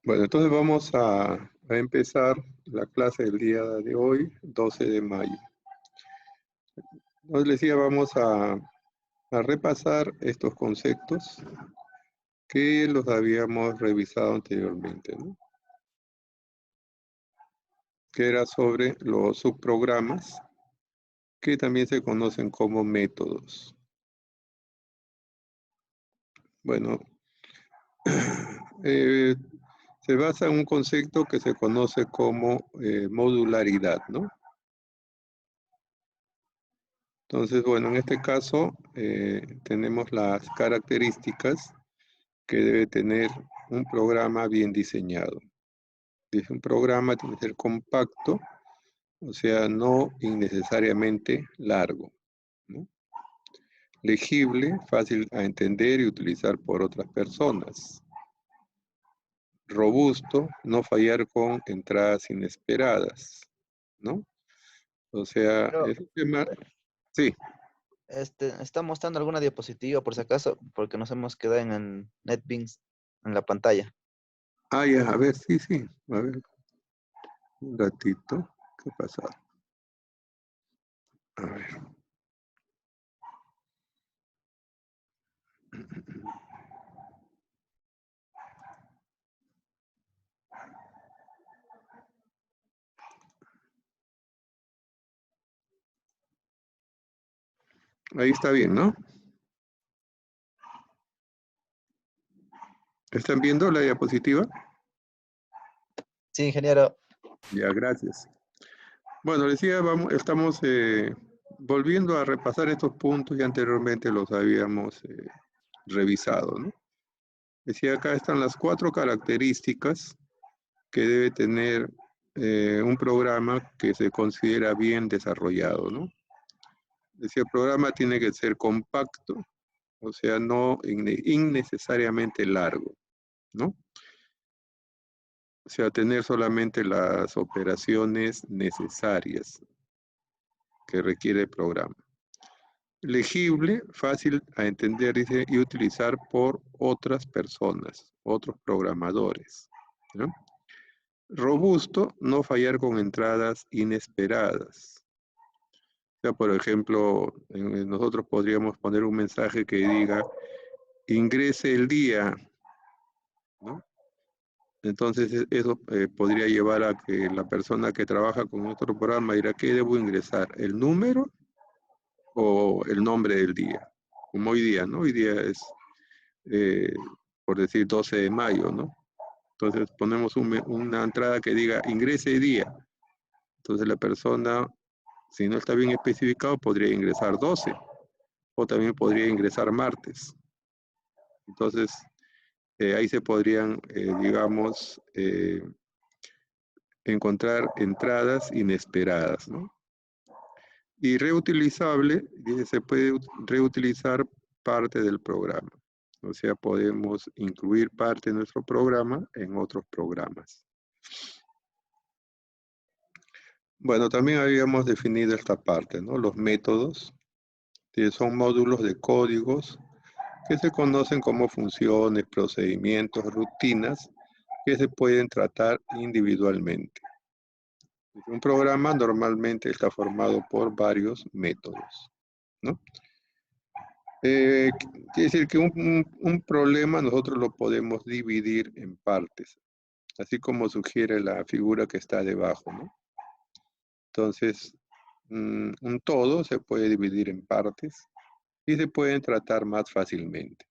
Bueno, entonces vamos a empezar la clase del día de hoy, 12 de mayo. Entonces les decía, vamos a repasar estos conceptos que los habíamos revisado anteriormente, ¿no? Que era sobre los subprogramas, que también se conocen como métodos. Bueno, se basa en un concepto que se conoce como modularidad, ¿no? Entonces, bueno, en este caso tenemos las características que debe tener un programa bien diseñado. Dice, un programa tiene que ser compacto, o sea, no innecesariamente largo, ¿no? Legible, fácil a entender y utilizar por otras personas. Robusto, no fallar con entradas inesperadas, ¿no? O sea, Pero es un tema... Sí. está mostrando alguna diapositiva por si acaso, porque nos hemos quedado en el NetBeans en la pantalla. Ah, ya, a ver, sí, sí. A ver, un ratito. ¿Qué pasa? A ver. Ahí está bien, ¿no? ¿Están viendo la diapositiva? Sí, ingeniero. Ya, gracias. Bueno, decía, estamos volviendo a repasar estos puntos y anteriormente los habíamos revisado, ¿no? Decía, acá están las 4 características que debe tener un programa que se considera bien desarrollado, ¿no? Decía, el programa tiene que ser compacto, o sea, no innecesariamente largo, ¿no? O sea, tener solamente las operaciones necesarias que requiere el programa. Legible, fácil a entender, dice, y utilizar por otras personas, otros programadores, ¿no? Robusto, no fallar con entradas inesperadas. O sea, por ejemplo, nosotros podríamos poner un mensaje que diga, ingrese el día, ¿no? Entonces eso podría llevar a que la persona que trabaja con otro programa dirá, ¿qué debo ingresar? ¿El número o el nombre del día? Como hoy día, ¿no? Hoy día es, eh, por decir, 12 de mayo, ¿no? Entonces ponemos una entrada que diga, ingrese día. Entonces la persona, si no está bien especificado, podría ingresar 12 o también podría ingresar martes. Entonces, ahí se podrían, digamos, encontrar entradas inesperadas, ¿no? Y reutilizable, dice, se puede reutilizar parte del programa. O sea, podemos incluir parte de nuestro programa en otros programas. Bueno, también habíamos definido esta parte, ¿no? Los métodos, que son módulos de códigos que se conocen como funciones, procedimientos, rutinas, que se pueden tratar individualmente. Un programa normalmente está formado por varios métodos, ¿no? Quiere decir que un problema nosotros lo podemos dividir en partes, así como sugiere la figura que está debajo, ¿no? Entonces, un todo se puede dividir en partes y se pueden tratar más fácilmente.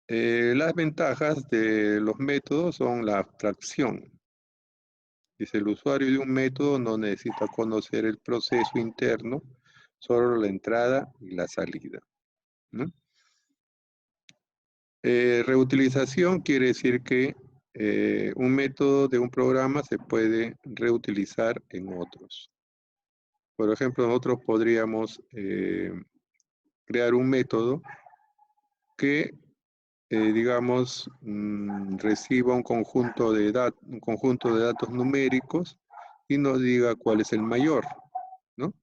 Las ventajas de los métodos son la abstracción. Dice, el usuario de un método no necesita conocer el proceso interno, solo la entrada y la salida, ¿no? Reutilización quiere decir que un método de un programa se puede reutilizar en otros. Por ejemplo, nosotros podríamos crear un método que, digamos, reciba un conjunto de datos numéricos y nos diga cuál es el mayor, ¿no?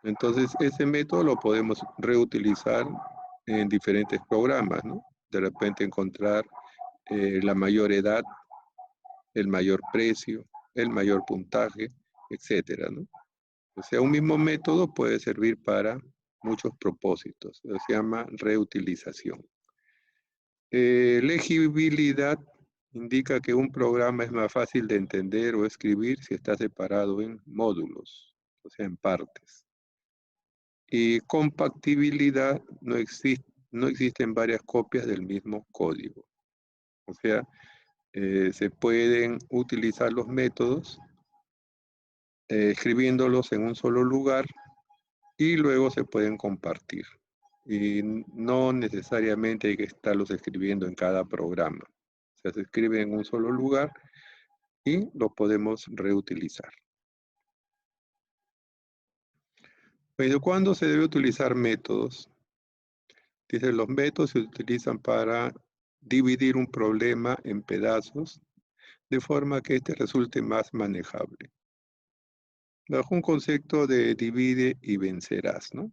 Entonces, ese método lo podemos reutilizar en diferentes programas, ¿no? De repente encontrar la mayor edad, el mayor precio, el mayor puntaje, etcétera, ¿no? O sea, un mismo método puede servir para muchos propósitos. Se llama reutilización. Legibilidad indica que un programa es más fácil de entender o escribir si está separado en módulos, o sea, en partes. Y compatibilidad no existen varias copias del mismo código. O sea, se pueden utilizar los métodos escribiéndolos en un solo lugar y luego se pueden compartir. Y no necesariamente hay que estarlos escribiendo en cada programa. O sea, se escribe en un solo lugar y lo podemos reutilizar. Pero ¿cuándo se debe utilizar métodos? Dice, los métodos se utilizan para dividir un problema en pedazos de forma que este resulte más manejable. Bajo un concepto de divide y vencerás, ¿no?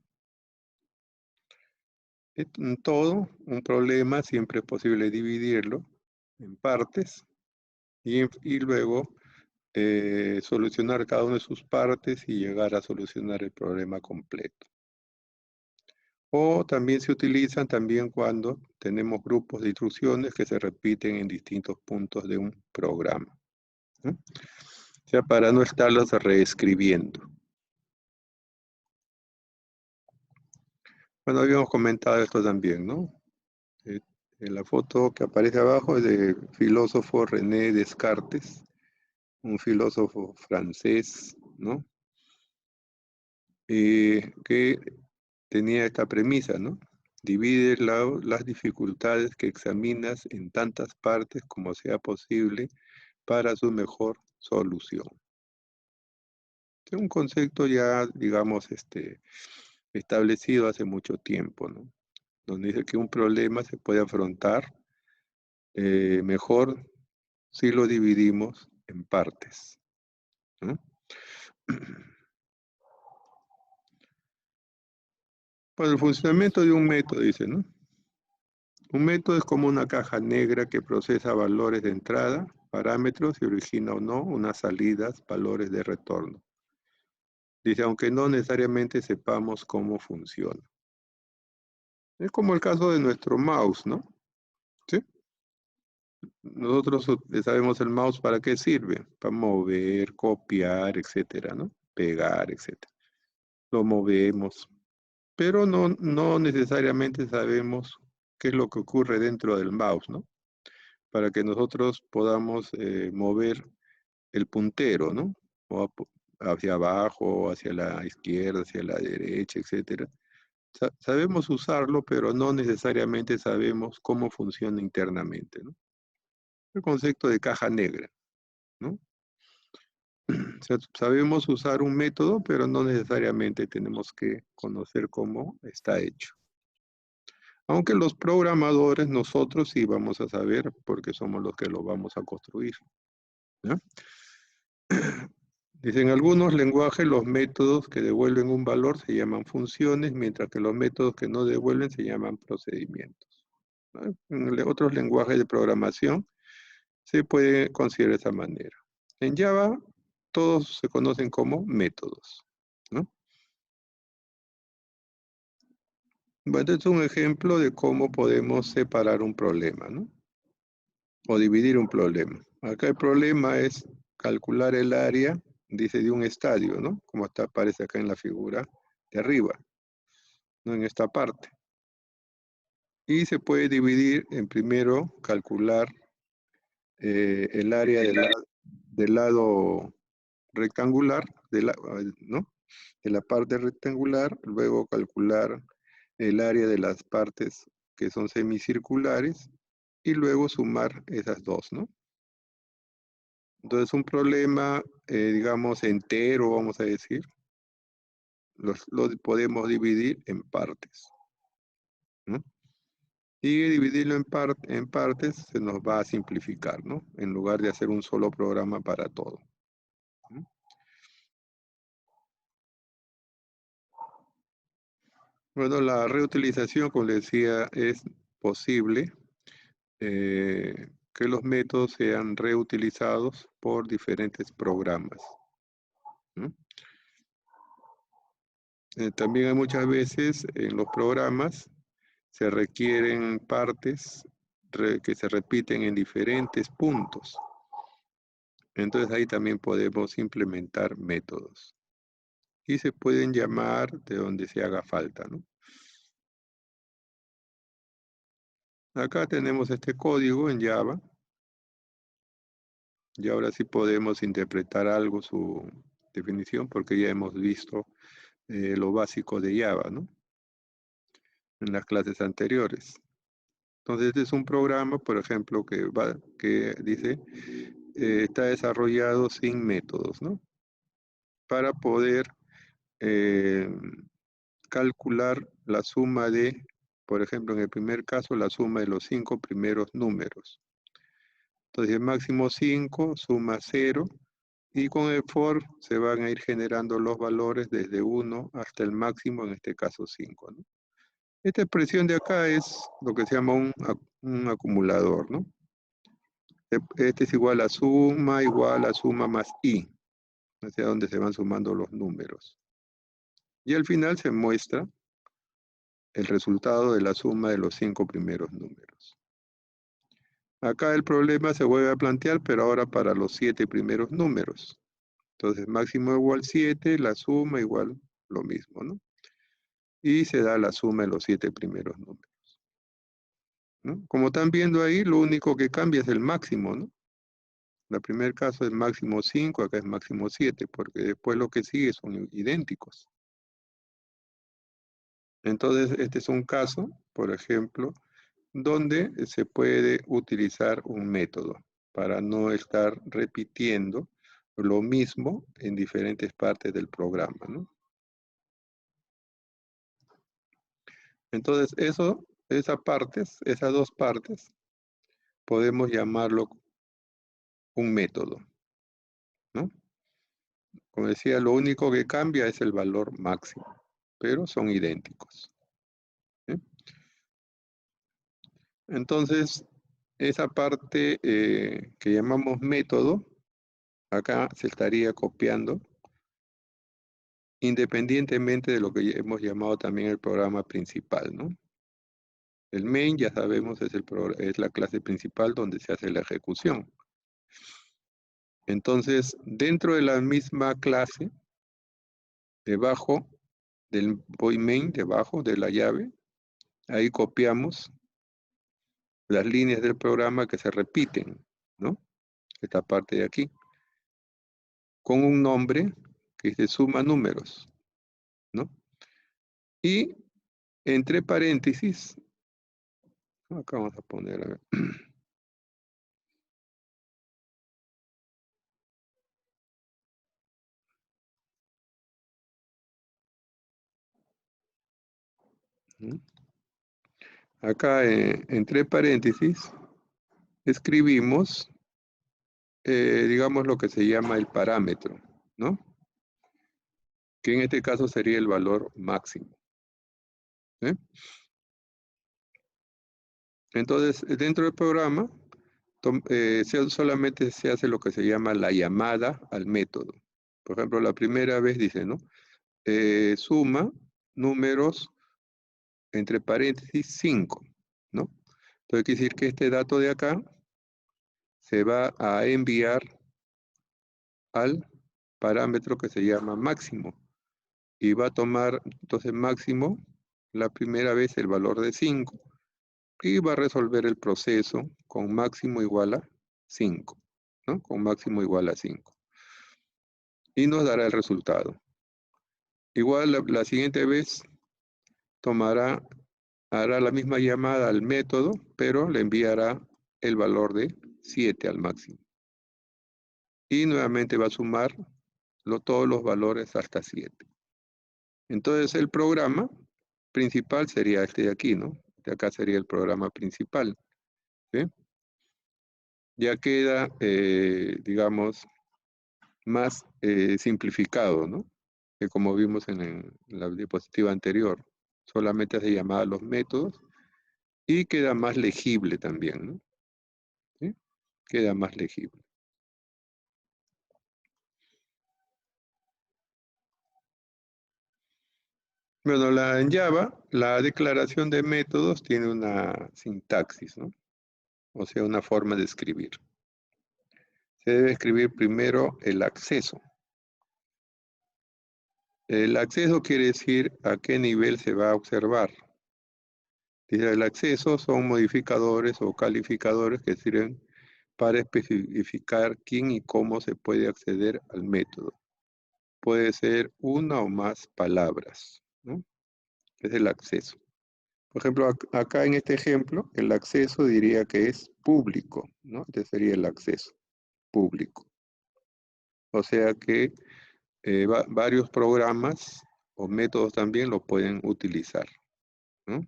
En todo, un problema siempre es posible dividirlo en partes y luego solucionar cada una de sus partes y llegar a solucionar el problema completo. O también se utilizan también cuando tenemos grupos de instrucciones que se repiten en distintos puntos de un programa, ¿no? O sea, para no estarlas reescribiendo. Bueno, habíamos comentado esto también, ¿no? En la foto que aparece abajo es del filósofo René Descartes, un filósofo francés, ¿no? Que tenía esta premisa, ¿no? Divide las dificultades que examinas en tantas partes como sea posible para su mejor solución. Es un concepto ya, digamos, establecido hace mucho tiempo, ¿no? Donde dice que un problema se puede afrontar mejor si lo dividimos en partes, ¿no? Bueno, el funcionamiento de un método, dice, ¿no? Un método es como una caja negra que procesa valores de entrada, parámetros y origina o no unas salidas, valores de retorno. Dice, aunque no necesariamente sepamos cómo funciona. Es como el caso de nuestro mouse, ¿no? ¿Sí? Nosotros sabemos el mouse para qué sirve, para mover, copiar, etcétera, ¿no? Pegar, etcétera. Lo movemos, pero no necesariamente sabemos qué es lo que ocurre dentro del mouse, ¿no? Para que nosotros podamos mover el puntero, ¿no? O hacia abajo, hacia la izquierda, hacia la derecha, etcétera. Sabemos usarlo, pero no necesariamente sabemos cómo funciona internamente, ¿no? El concepto de caja negra, ¿no? O sea, sabemos usar un método, pero no necesariamente tenemos que conocer cómo está hecho. Aunque los programadores, nosotros sí vamos a saber, porque somos los que lo vamos a construir, ¿no? Dicen algunos lenguajes, los métodos que devuelven un valor se llaman funciones, mientras que los métodos que no devuelven se llaman procedimientos, ¿no? En otros lenguajes de programación se puede considerar de esa manera. En Java, todos se conocen como métodos, ¿no? Bueno, este es un ejemplo de cómo podemos separar un problema, ¿no? O dividir un problema. Acá el problema es calcular el área, dice, de un estadio, ¿no? Como aparece acá en la figura de arriba, ¿no? En esta parte. Y se puede dividir en primero calcular el área del lado rectangular, ¿no? De la parte rectangular, luego calcular el área de las partes que son semicirculares y luego sumar esas dos, ¿no? Entonces un problema, digamos, entero, vamos a decir, lo podemos dividir en partes, ¿no? Y dividirlo en partes se nos va a simplificar, ¿no? En lugar de hacer un solo programa para todo, ¿no? Bueno, la reutilización, como les decía, es posible. que los métodos sean reutilizados por diferentes programas, ¿no? También hay muchas veces en los programas se requieren partes que se repiten en diferentes puntos. Entonces ahí también podemos implementar métodos. Y se pueden llamar de donde se haga falta, ¿no? Acá tenemos este código en Java. Y ahora sí podemos interpretar algo su definición porque ya hemos visto lo básico de Java, ¿no? En las clases anteriores. Entonces, este es un programa, por ejemplo, que dice, está desarrollado sin métodos, ¿no? Para poder eh, calcular la suma de, por ejemplo, en el primer caso, la suma de los 5 primeros números. Entonces, el máximo 5 suma 0, y con el for se van a ir generando los valores desde 1 hasta el máximo, en este caso 5, ¿no? Esta expresión de acá es lo que se llama un acumulador, ¿no? Este es igual a suma más i, hacia donde se van sumando los números. Y al final se muestra el resultado de la suma de los 5 primeros números. Acá el problema se vuelve a plantear, pero ahora para los 7 primeros números. Entonces, máximo igual 7, la suma igual lo mismo, ¿no? Y se da la suma de los 7 primeros números, ¿no? Como están viendo ahí, lo único que cambia es el máximo, ¿no? El primer caso es máximo 5, acá es máximo 7, porque después lo que sigue son idénticos. Entonces, este es un caso, por ejemplo, donde se puede utilizar un método para no estar repitiendo lo mismo en diferentes partes del programa, ¿no? Entonces, esas dos partes, podemos llamarlo un método, ¿no? Como decía, lo único que cambia es el valor máximo, pero son idénticos, ¿sí? Entonces, esa parte que llamamos método, acá se estaría copiando, independientemente de lo que hemos llamado también el programa principal, ¿no? El main, ya sabemos, es la clase principal donde se hace la ejecución. Entonces, dentro de la misma clase, debajo del void main, debajo de la llave, ahí copiamos las líneas del programa que se repiten, ¿no? Esta parte de aquí, con un nombre que se suma números, ¿no? Y entre paréntesis, acá vamos a poner, a ver, ¿no? Acá entre paréntesis escribimos, digamos, lo que se llama el parámetro, ¿no? Que en este caso sería el valor máximo, ¿eh? Entonces, dentro del programa, solamente se hace lo que se llama la llamada al método. Por ejemplo, la primera vez dice, ¿no? Suma números entre paréntesis 5, ¿no? Entonces, quiere decir que este dato de acá se va a enviar al parámetro que se llama máximo. Y va a tomar, entonces, máximo, la primera vez el valor de 5. Y va a resolver el proceso con máximo igual a 5, ¿no? Con máximo igual a 5. Y nos dará el resultado. Igual la siguiente vez hará la misma llamada al método, pero le enviará el valor de 7 al máximo. Y nuevamente va a sumar todos los valores hasta 7. Entonces el programa principal sería este de aquí, ¿no? De acá sería el programa principal, ¿sí? Ya queda, digamos, más simplificado, ¿no? Que como vimos en la diapositiva anterior. Solamente hace llamada a los métodos y queda más legible también, ¿no? ¿Sí? Queda más legible. Bueno, en Java, la declaración de métodos tiene una sintaxis, ¿no? O sea, una forma de escribir. Se debe escribir primero el acceso. El acceso quiere decir a qué nivel se va a observar. Dice, el acceso son modificadores o calificadores que sirven para especificar quién y cómo se puede acceder al método. Puede ser una o más palabras, ¿no? Es el acceso. Por ejemplo, acá en este ejemplo, el acceso diría que es público, ¿no? Este sería el acceso público. O sea que varios programas o métodos también lo pueden utilizar, ¿no?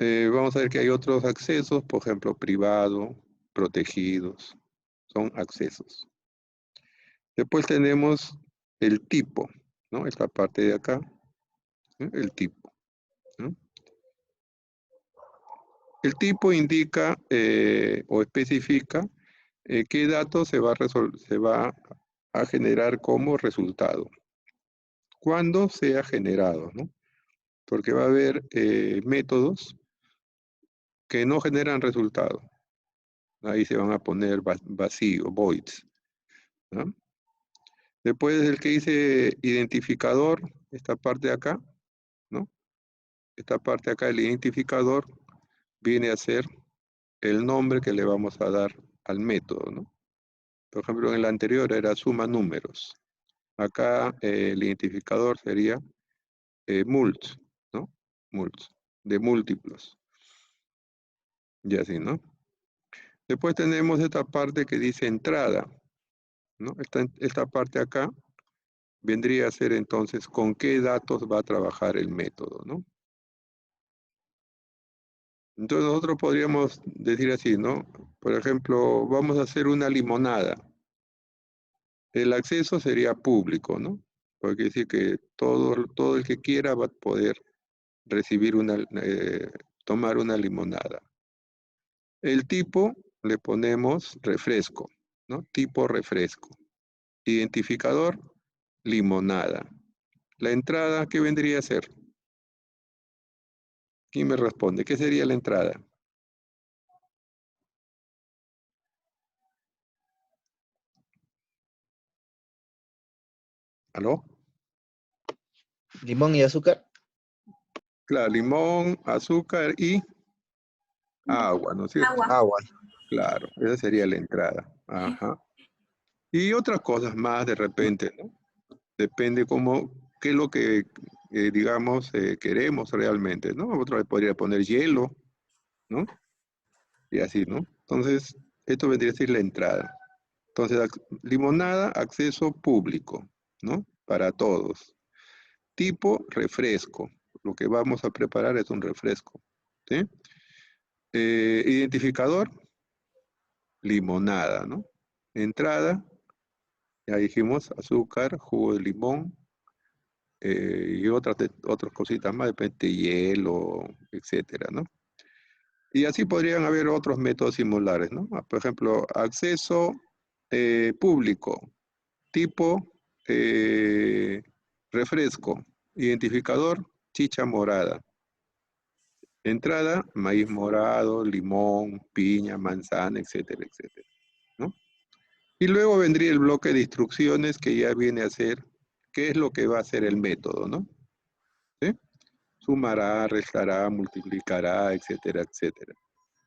Vamos a ver que hay otros accesos, por ejemplo, privado, protegidos, son accesos. Después tenemos el tipo, ¿no? Esta parte de acá, ¿no? El tipo, ¿no? El tipo indica o especifica qué datos se va a generar como resultado. ¿Cuándo sea generado, no? Porque va a haber métodos que no generan resultado. Ahí se van a poner vacío, voids, ¿no? Después el que dice identificador, esta parte de acá, ¿no? Esta parte de acá, el identificador, viene a ser el nombre que le vamos a dar al método, ¿no? Por ejemplo, en el anterior era suma números. Acá el identificador sería mult, ¿no? Mult, de múltiplos. Y así, ¿no? Después tenemos esta parte que dice entrada, ¿no? Esta parte acá vendría a ser entonces con qué datos va a trabajar el método, ¿no? Entonces nosotros podríamos decir así, ¿no? Por ejemplo, vamos a hacer una limonada. El acceso sería público, ¿no? Porque dice que todo el que quiera va a poder recibir tomar una limonada. El tipo le ponemos refresco, ¿no? Tipo refresco. Identificador, limonada. La entrada, ¿qué vendría a ser? ¿Quién me responde? ¿Qué sería la entrada? ¿Aló? Limón y azúcar. Claro, limón, azúcar y agua, ¿no es cierto? Agua. Agua. Claro, esa sería la entrada. Ajá. Y otras cosas más de repente, ¿no? Depende qué es lo que, digamos, queremos realmente, ¿no? Otro le podría poner hielo, ¿no? Y así, ¿no? Entonces, esto vendría a ser la entrada. Entonces, limonada, acceso público, ¿no? Para todos. Tipo, refresco. Lo que vamos a preparar es un refresco, ¿sí? Identificador, limonada, ¿no? Entrada, ya dijimos, azúcar, jugo de limón, y otras cositas más, depende, hielo, etcétera, ¿no? Y así podrían haber otros métodos similares, ¿no? Por ejemplo, acceso público, tipo refresco, identificador, chicha morada. Entrada, maíz morado, limón, piña, manzana, etcétera, etcétera, ¿no? Y luego vendría el bloque de instrucciones que ya viene a ser qué es lo que va a hacer el método, ¿no? ¿Sí? Sumará, restará, multiplicará, etcétera, etcétera.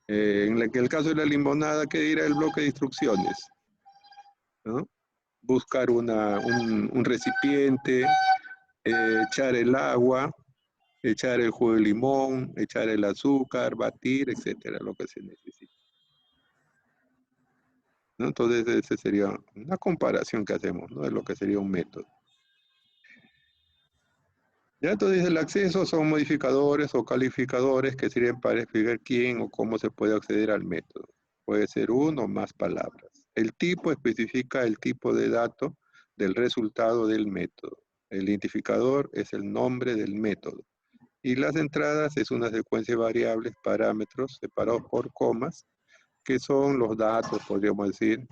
En el caso de la limonada, ¿qué dirá el bloque de instrucciones? ¿No? Buscar un recipiente, echar el agua, echar el jugo de limón, echar el azúcar, batir, etcétera, lo que se necesita, ¿no? Entonces, esa sería una comparación que hacemos, ¿no? De lo que sería un método. Ya entonces el acceso son modificadores o calificadores que sirven para explicar quién o cómo se puede acceder al método. Puede ser uno o más palabras. El tipo especifica el tipo de dato del resultado del método. El identificador es el nombre del método. Y las entradas es una secuencia de variables, parámetros separados por comas que son los datos, podríamos decir,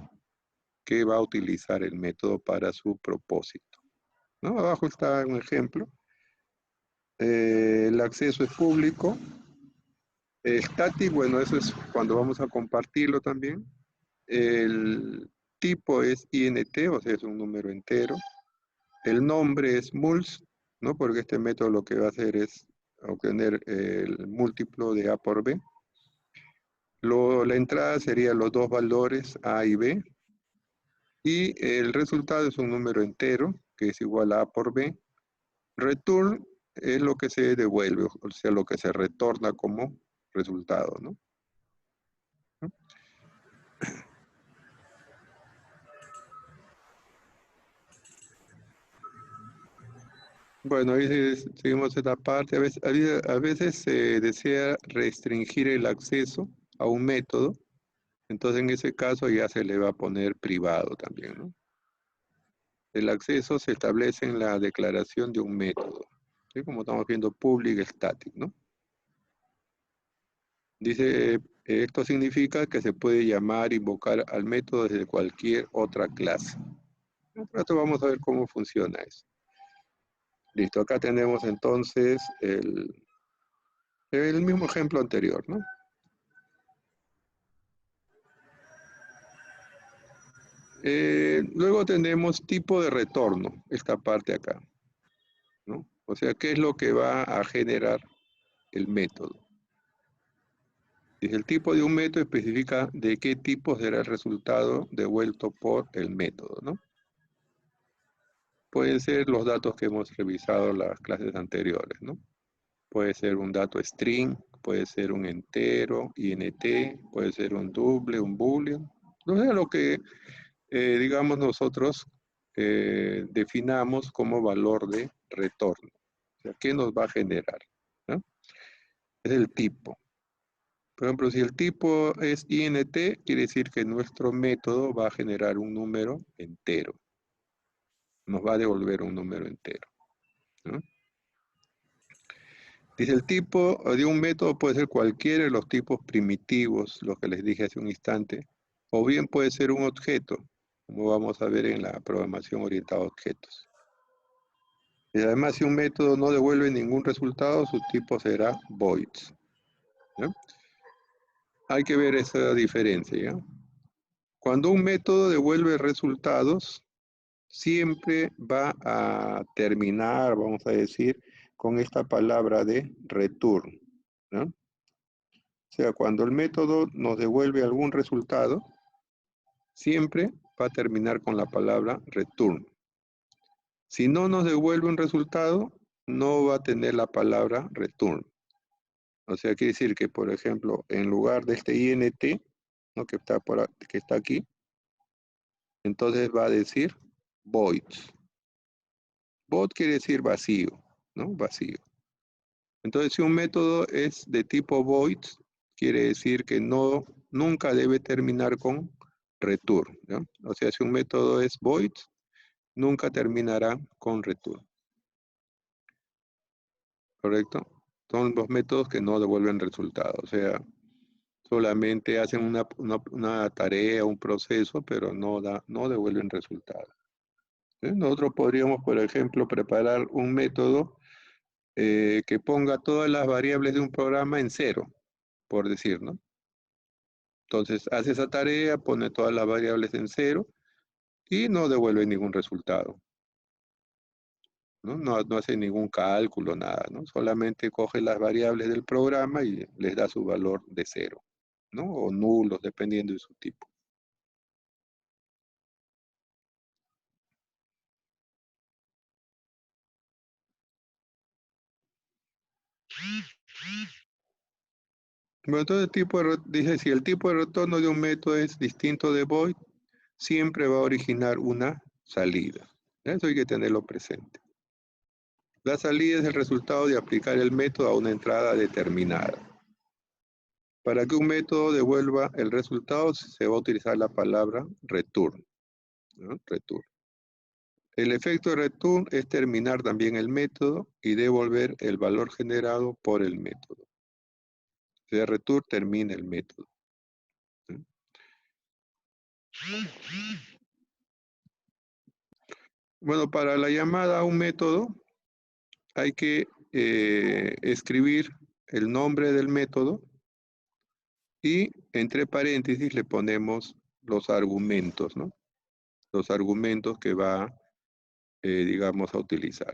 que va a utilizar el método para su propósito, ¿no? Abajo está un ejemplo. El acceso es público. Static, bueno, eso es cuando vamos a compartirlo también. El tipo es int, o sea, es un número entero. El nombre es muls, ¿no? Porque este método lo que va a hacer es obtener el múltiplo de a por b. La entrada serían los dos valores a y b. Y el resultado es un número entero, que es igual a por b. Return es lo que se devuelve, o sea, lo que se retorna como resultado, ¿no? Bueno, ahí seguimos esta parte. A veces se desea restringir el acceso a un método. Entonces, en ese caso ya se le va a poner privado también, ¿no? El acceso se establece en la declaración de un método, ¿sí? Como estamos viendo, public static, ¿no? Dice, esto significa que se puede llamar, invocar al método desde cualquier otra clase. Por esto vamos a ver cómo funciona eso. Listo, acá tenemos entonces el mismo ejemplo anterior, ¿no? Luego tenemos tipo de retorno, esta parte acá, ¿no? O sea, ¿qué es lo que va a generar el método? Dice, el tipo de un método especifica de qué tipo será el resultado devuelto por el método, ¿no? Pueden ser los datos que hemos revisado en las clases anteriores, ¿no? Puede ser un dato string, puede ser un entero, int, puede ser un double, un boolean. No sé lo que, digamos, nosotros definamos como valor de retorno. O sea, ¿qué nos va a generar? ¿No? Es el tipo. Por ejemplo, si el tipo es int, quiere decir que nuestro método va a generar un número entero. Nos va a devolver un número entero, ¿no? Dice, el tipo de un método puede ser cualquiera de los tipos primitivos, los que les dije hace un instante, o bien puede ser un objeto, como vamos a ver en la programación orientada a objetos. Y además, si un método no devuelve ningún resultado, su tipo será void, ¿no? Hay que ver esa diferencia, ¿ya? Cuando un método devuelve resultados, siempre va a terminar, vamos a decir, con esta palabra de return, ¿no? O sea, cuando el método nos devuelve algún resultado, siempre va a terminar con la palabra return. Si no nos devuelve un resultado, no va a tener la palabra return. O sea, quiere decir que, por ejemplo, en lugar de este int, ¿no? que está aquí, entonces va a decir void. Void quiere decir vacío, ¿no? Vacío. Entonces, si un método es de tipo void, quiere decir que nunca debe terminar con return, ¿no? O sea, si un método es void, nunca terminará con return. ¿Correcto? Son los métodos que no devuelven resultados. O sea, solamente hacen una tarea, un proceso, pero no devuelven resultados. Nosotros podríamos, por ejemplo, preparar un método que ponga todas las variables de un programa en cero, por decir, ¿no? Entonces, hace esa tarea, pone todas las variables en cero y no devuelve ningún resultado, ¿no? No hace ningún cálculo, nada, ¿no? Solamente coge las variables del programa y les da su valor de cero, ¿no? O nulos, dependiendo de su tipo. Bueno, entonces dice, si el tipo de retorno de un método es distinto de void, siempre va a originar una salida. Eso hay que tenerlo presente. La salida es el resultado de aplicar el método a una entrada determinada. Para que un método devuelva el resultado, se va a utilizar la palabra return, ¿no? Return. El efecto de return es terminar también el método y devolver el valor generado por el método. O sea, return termina el método, ¿no? Bueno, para la llamada a un método hay que escribir el nombre del método y entre paréntesis le ponemos los argumentos, ¿no? Los argumentos que va, digamos, a utilizar.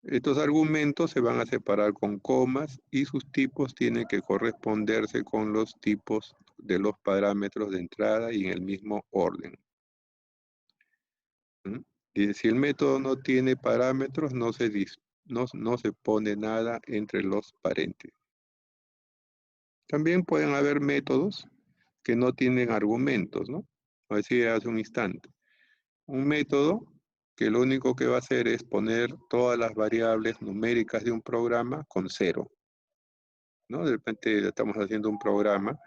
Estos argumentos se van a separar con comas y sus tipos tienen que corresponderse con los tipos de los parámetros de entrada y en el mismo orden. ¿Mm? Y si el método no tiene parámetros, no se pone nada entre los paréntesis. También pueden haber métodos que no tienen argumentos, ¿no? Como decía hace un instante. Un método que lo único que va a hacer es poner todas las variables numéricas de un programa con 0, ¿no? De repente estamos haciendo un programa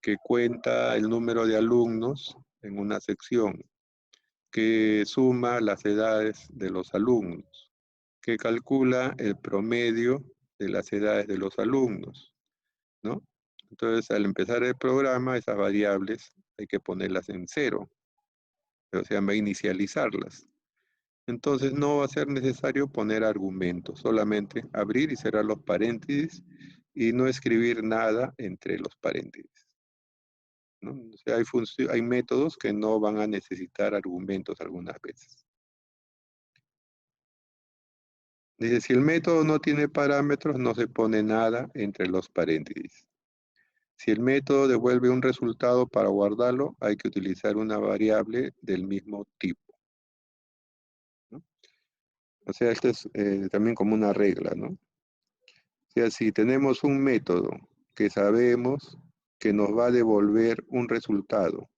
que cuenta el número de alumnos en una sección, que suma las edades de los alumnos, que calcula el promedio de las edades de los alumnos, ¿no? Entonces, al empezar el programa, esas variables hay que ponerlas en 0, o sea, va a inicializarlas. Entonces, no va a ser necesario poner argumentos, solamente abrir y cerrar los paréntesis y no escribir nada entre los paréntesis, ¿no? O sea, hay métodos que no van a necesitar argumentos algunas veces. Dice, si el método no tiene parámetros, no se pone nada entre los paréntesis. Si el método devuelve un resultado para guardarlo, hay que utilizar una variable del mismo tipo, ¿no? O sea, esto es también como una regla, ¿no? O sea, si tenemos un método que sabemos que nos va a devolver un resultado,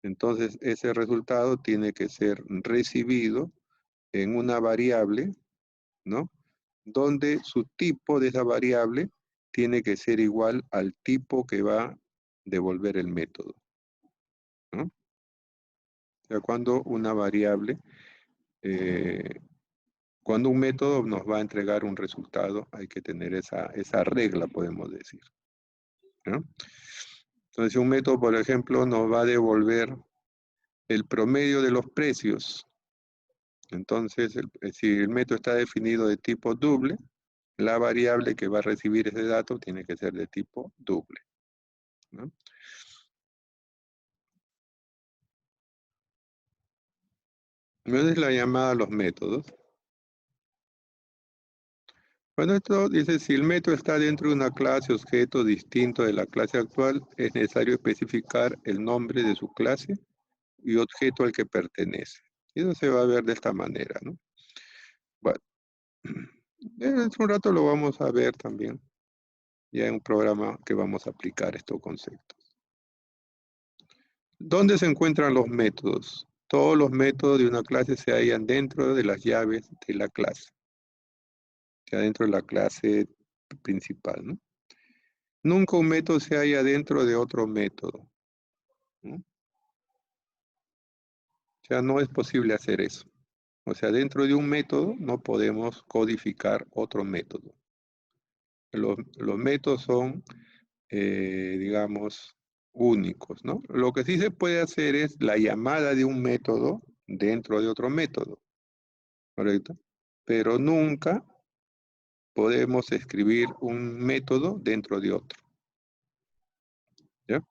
entonces ese resultado tiene que ser recibido en una variable, ¿no? Donde su tipo de esa variable tiene que ser igual al tipo que va a devolver el método, ¿no? O sea, cuando una variable, eh, cuando un método nos va a entregar un resultado, hay que tener esa regla, podemos decir, ¿no? Entonces, si un método, por ejemplo, nos va a devolver el promedio de los precios, entonces, si el método está definido de tipo doble, la variable que va a recibir ese dato tiene que ser de tipo doble, ¿no? Esa es la llamada a los métodos. Bueno, esto dice, si el método está dentro de una clase objeto distinto de la clase actual, es necesario especificar el nombre de su clase y objeto al que pertenece. Y eso se va a ver de esta manera, ¿no? Bueno, en un rato lo vamos a ver también, ya en un programa que vamos a aplicar estos conceptos. ¿Dónde se encuentran los métodos? Todos los métodos de una clase se hallan dentro de las llaves de la clase, o sea, dentro de la clase principal, ¿no? Nunca un método se halla dentro de otro método, ¿no? O sea, no es posible hacer eso. O sea, dentro de un método no podemos codificar otro método. Los métodos son, digamos, únicos, ¿no? Lo que sí se puede hacer es la llamada de un método dentro de otro método, ¿correcto? Pero nunca podemos escribir un método dentro de otro, ¿ya?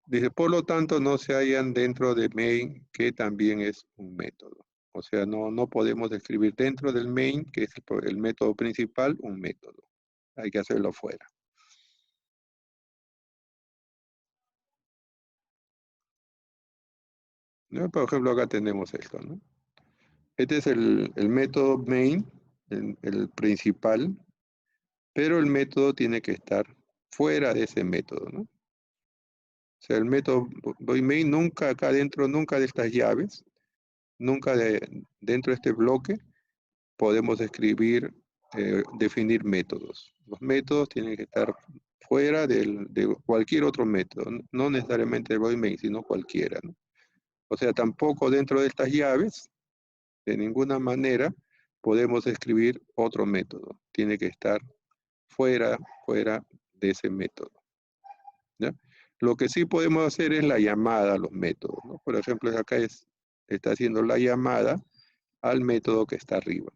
Dice, por lo tanto, no se hallan dentro de main, que también es un método. O sea, no podemos escribir dentro del main, que es el método principal, un método. Hay que hacerlo fuera. ¿No? Por ejemplo, acá tenemos esto, ¿no? Este es el método main, el principal, pero el método tiene que estar fuera de ese método, ¿no? O sea, el método void main nunca acá dentro, nunca de estas llaves, nunca dentro de este bloque, podemos escribir, definir métodos. Los métodos tienen que estar fuera de cualquier otro método, no necesariamente el void main, sino cualquiera, ¿no? O sea, tampoco dentro de estas llaves, de ninguna manera, podemos escribir otro método. Tiene que estar fuera de ese método, ¿ya? Lo que sí podemos hacer es la llamada a los métodos, ¿no? Por ejemplo, acá está haciendo la llamada al método que está arriba,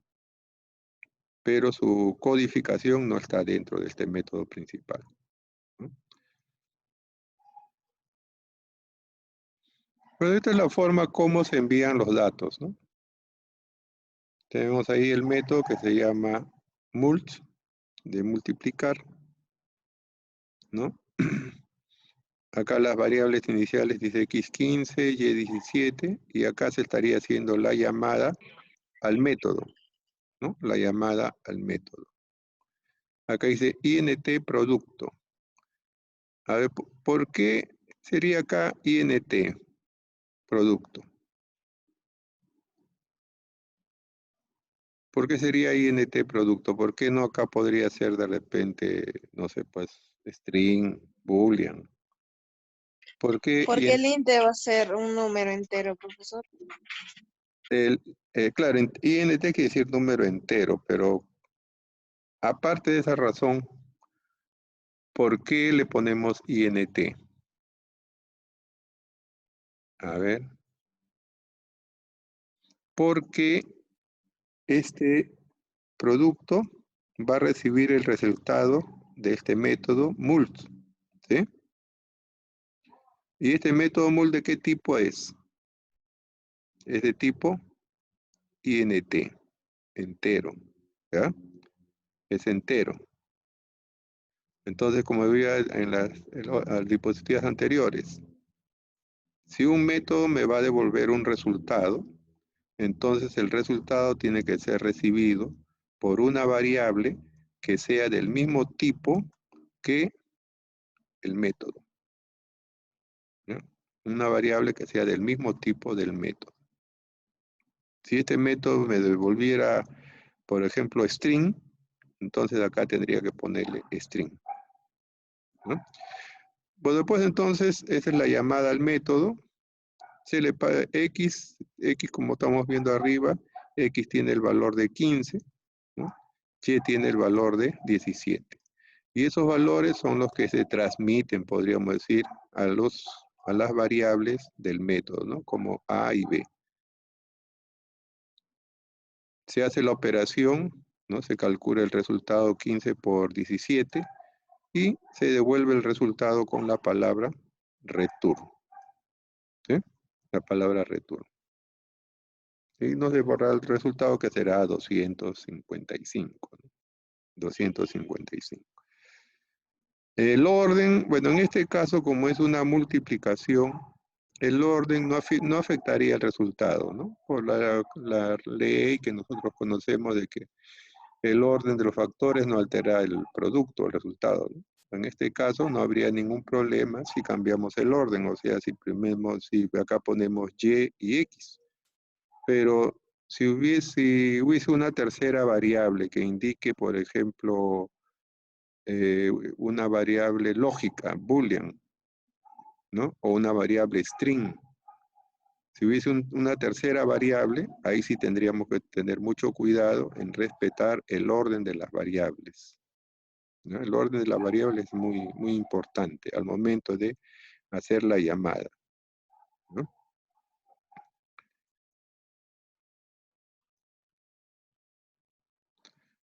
pero su codificación no está dentro de este método principal, ¿no? Pero esta es la forma como se envían los datos, ¿no? Tenemos ahí el método que se llama mult, de multiplicar, ¿no? Acá las variables iniciales dice x15, y17, y acá se estaría haciendo la llamada al método, ¿no? La llamada al método. Acá dice int producto. A ver, ¿por qué sería acá int producto? ¿Por qué sería int producto? ¿Por qué no acá podría ser de repente, no sé, pues, string, boolean? ¿Por qué Porque el int va a ser un número entero, profesor. claro, int quiere decir número entero, pero aparte de esa razón, ¿por qué le ponemos int? A ver. Porque este producto va a recibir el resultado de este método mult, ¿sí? ¿Y este método mult de qué tipo es? Es de tipo int, entero, ¿ya? Es entero. Entonces, como había en las diapositivas anteriores, si un método me va a devolver un resultado, entonces el resultado tiene que ser recibido por una variable que sea del mismo tipo que el método, ¿no? Una variable que sea del mismo tipo del método. Si este método me devolviera, por ejemplo, string, entonces acá tendría que ponerle string, ¿no? Bueno, después entonces, esa es la llamada al método. Se le paga x como estamos viendo arriba, x tiene el valor de 15, ¿no? Y tiene el valor de 17. Y esos valores son los que se transmiten, podríamos decir, a las variables del método, ¿no? Como A y B. Se hace la operación, ¿no? Se calcula el resultado 15 por 17 y se devuelve el resultado con la palabra return, ¿sí? La palabra return. Y nos devolverá el resultado que será 255, ¿no? 255. El orden, bueno, en este caso, como es una multiplicación, el orden no afectaría el resultado, ¿no? Por la ley que nosotros conocemos de que el orden de los factores no altera el producto, el resultado, ¿no? En este caso no habría ningún problema si cambiamos el orden, o sea, si acá ponemos y y x. Pero si hubiese una tercera variable que indique, por ejemplo, una variable lógica, boolean, ¿no? O una variable string. Si hubiese una tercera variable, ahí sí tendríamos que tener mucho cuidado en respetar el orden de las variables, ¿no? El orden de las variables es muy, muy importante al momento de hacer la llamada, ¿no?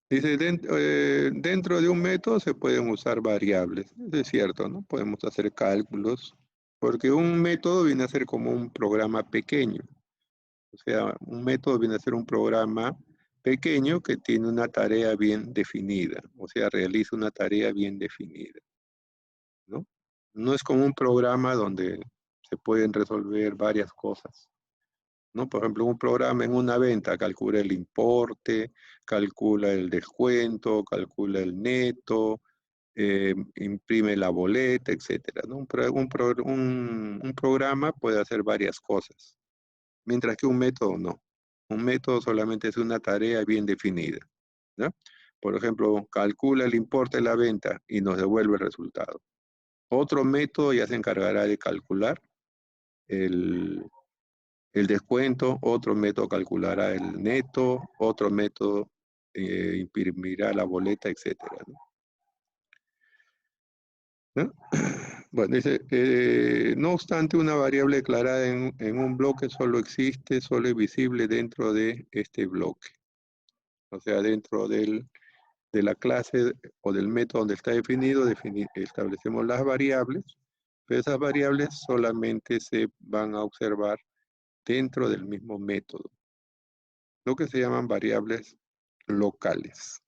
Dice, dentro de un método se pueden usar variables. Eso es cierto, ¿no? Podemos hacer cálculos, porque un método viene a ser como un programa pequeño. O sea, un método viene a ser un programa pequeño que tiene una tarea bien definida. O sea, realiza una tarea bien definida, ¿no? No es como un programa donde se pueden resolver varias cosas, ¿no? Por ejemplo, un programa en una venta calcula el importe, calcula el descuento, calcula el neto, imprime la boleta, etcétera, ¿no? Un programa puede hacer varias cosas, mientras que un método no. Un método solamente es una tarea bien definida, ¿no? Por ejemplo, calcula el importe de la venta y nos devuelve el resultado. Otro método ya se encargará de calcular el descuento, otro método calculará el neto, otro método imprimirá la boleta, etcétera, ¿no? Bueno, dice, no obstante, una variable declarada en un bloque solo existe, solo es visible dentro de este bloque. O sea, dentro de la clase o del método donde está definido, establecemos las variables, pero esas variables solamente se van a observar dentro del mismo método, lo que se llaman variables locales.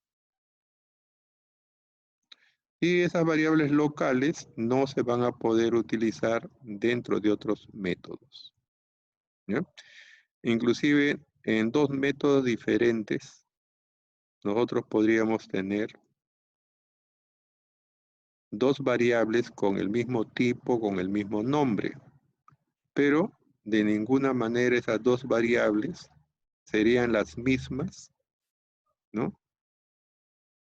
Y esas variables locales no se van a poder utilizar dentro de otros métodos, ¿ya? Inclusive en dos métodos diferentes, nosotros podríamos tener dos variables con el mismo tipo, con el mismo nombre, pero de ninguna manera esas dos variables serían las mismas, ¿no?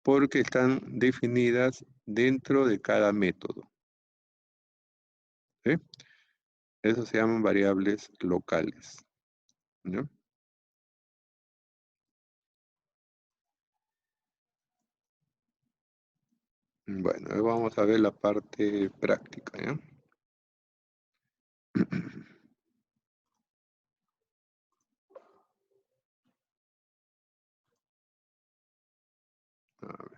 Porque están definidas dentro de cada método, ¿sí? Eso se llaman variables locales, ¿no? Bueno, ahora vamos a ver la parte práctica, ¿ya? A ver,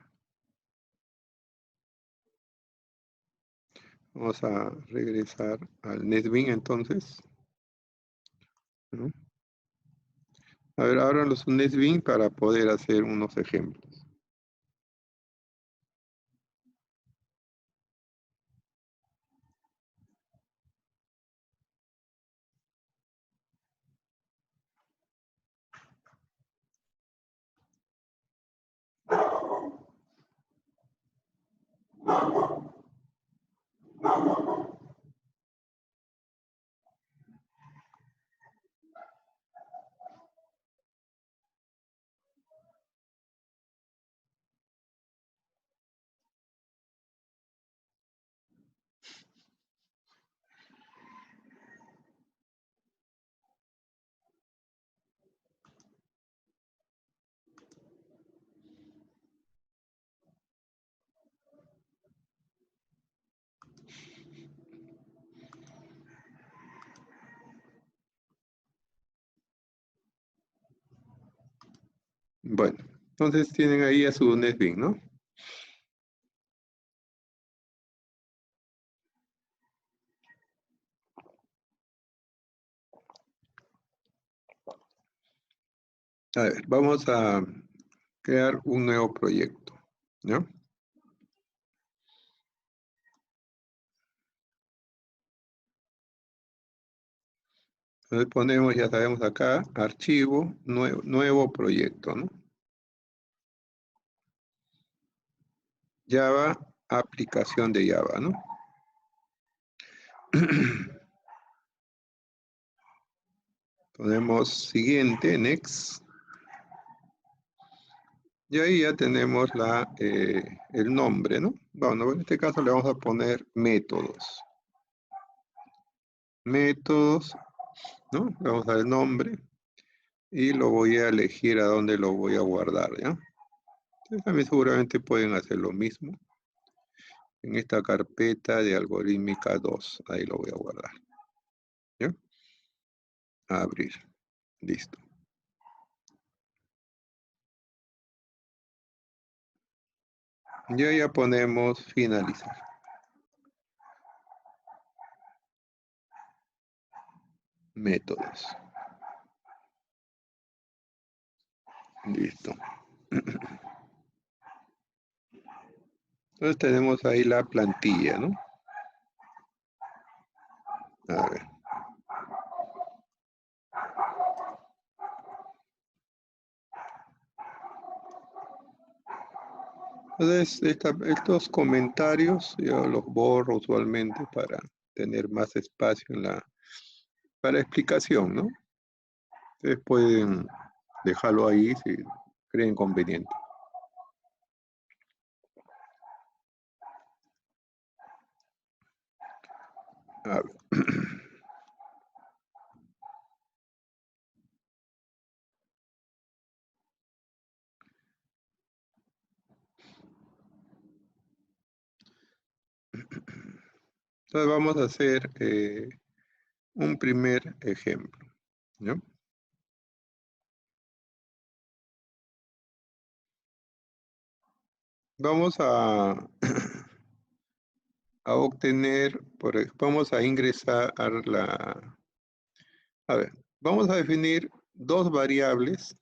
vamos a regresar al NetBeans entonces, ¿no? A ver, ahora los NetBeans para poder hacer unos ejemplos. Bueno, entonces tienen ahí a su NetBeans, ¿no? A ver, vamos a crear un nuevo proyecto, ¿no? Entonces ponemos, ya sabemos acá, archivo, nuevo proyecto, ¿no? Java, aplicación de Java, ¿no? Ponemos siguiente, next. Y ahí ya tenemos el nombre, ¿no? Bueno, en este caso le vamos a poner métodos. Métodos, ¿no? Le vamos a dar el nombre y lo voy a elegir a dónde lo voy a guardar, ¿ya? Entonces también seguramente pueden hacer lo mismo. En esta carpeta de algorítmica 2, ahí lo voy a guardar. ¿Ya? Abrir. Listo. Y ahí ya ponemos finalizar. Métodos. Listo. Entonces tenemos ahí la plantilla, ¿no? A ver. Entonces, estos comentarios yo los borro usualmente para tener más espacio para explicación, ¿no? Ustedes pueden dejarlo ahí si creen conveniente. A ver. Entonces vamos a hacer un primer ejemplo, ¿no? Vamos a obtener, vamos a ingresar a a ver, vamos a definir dos variables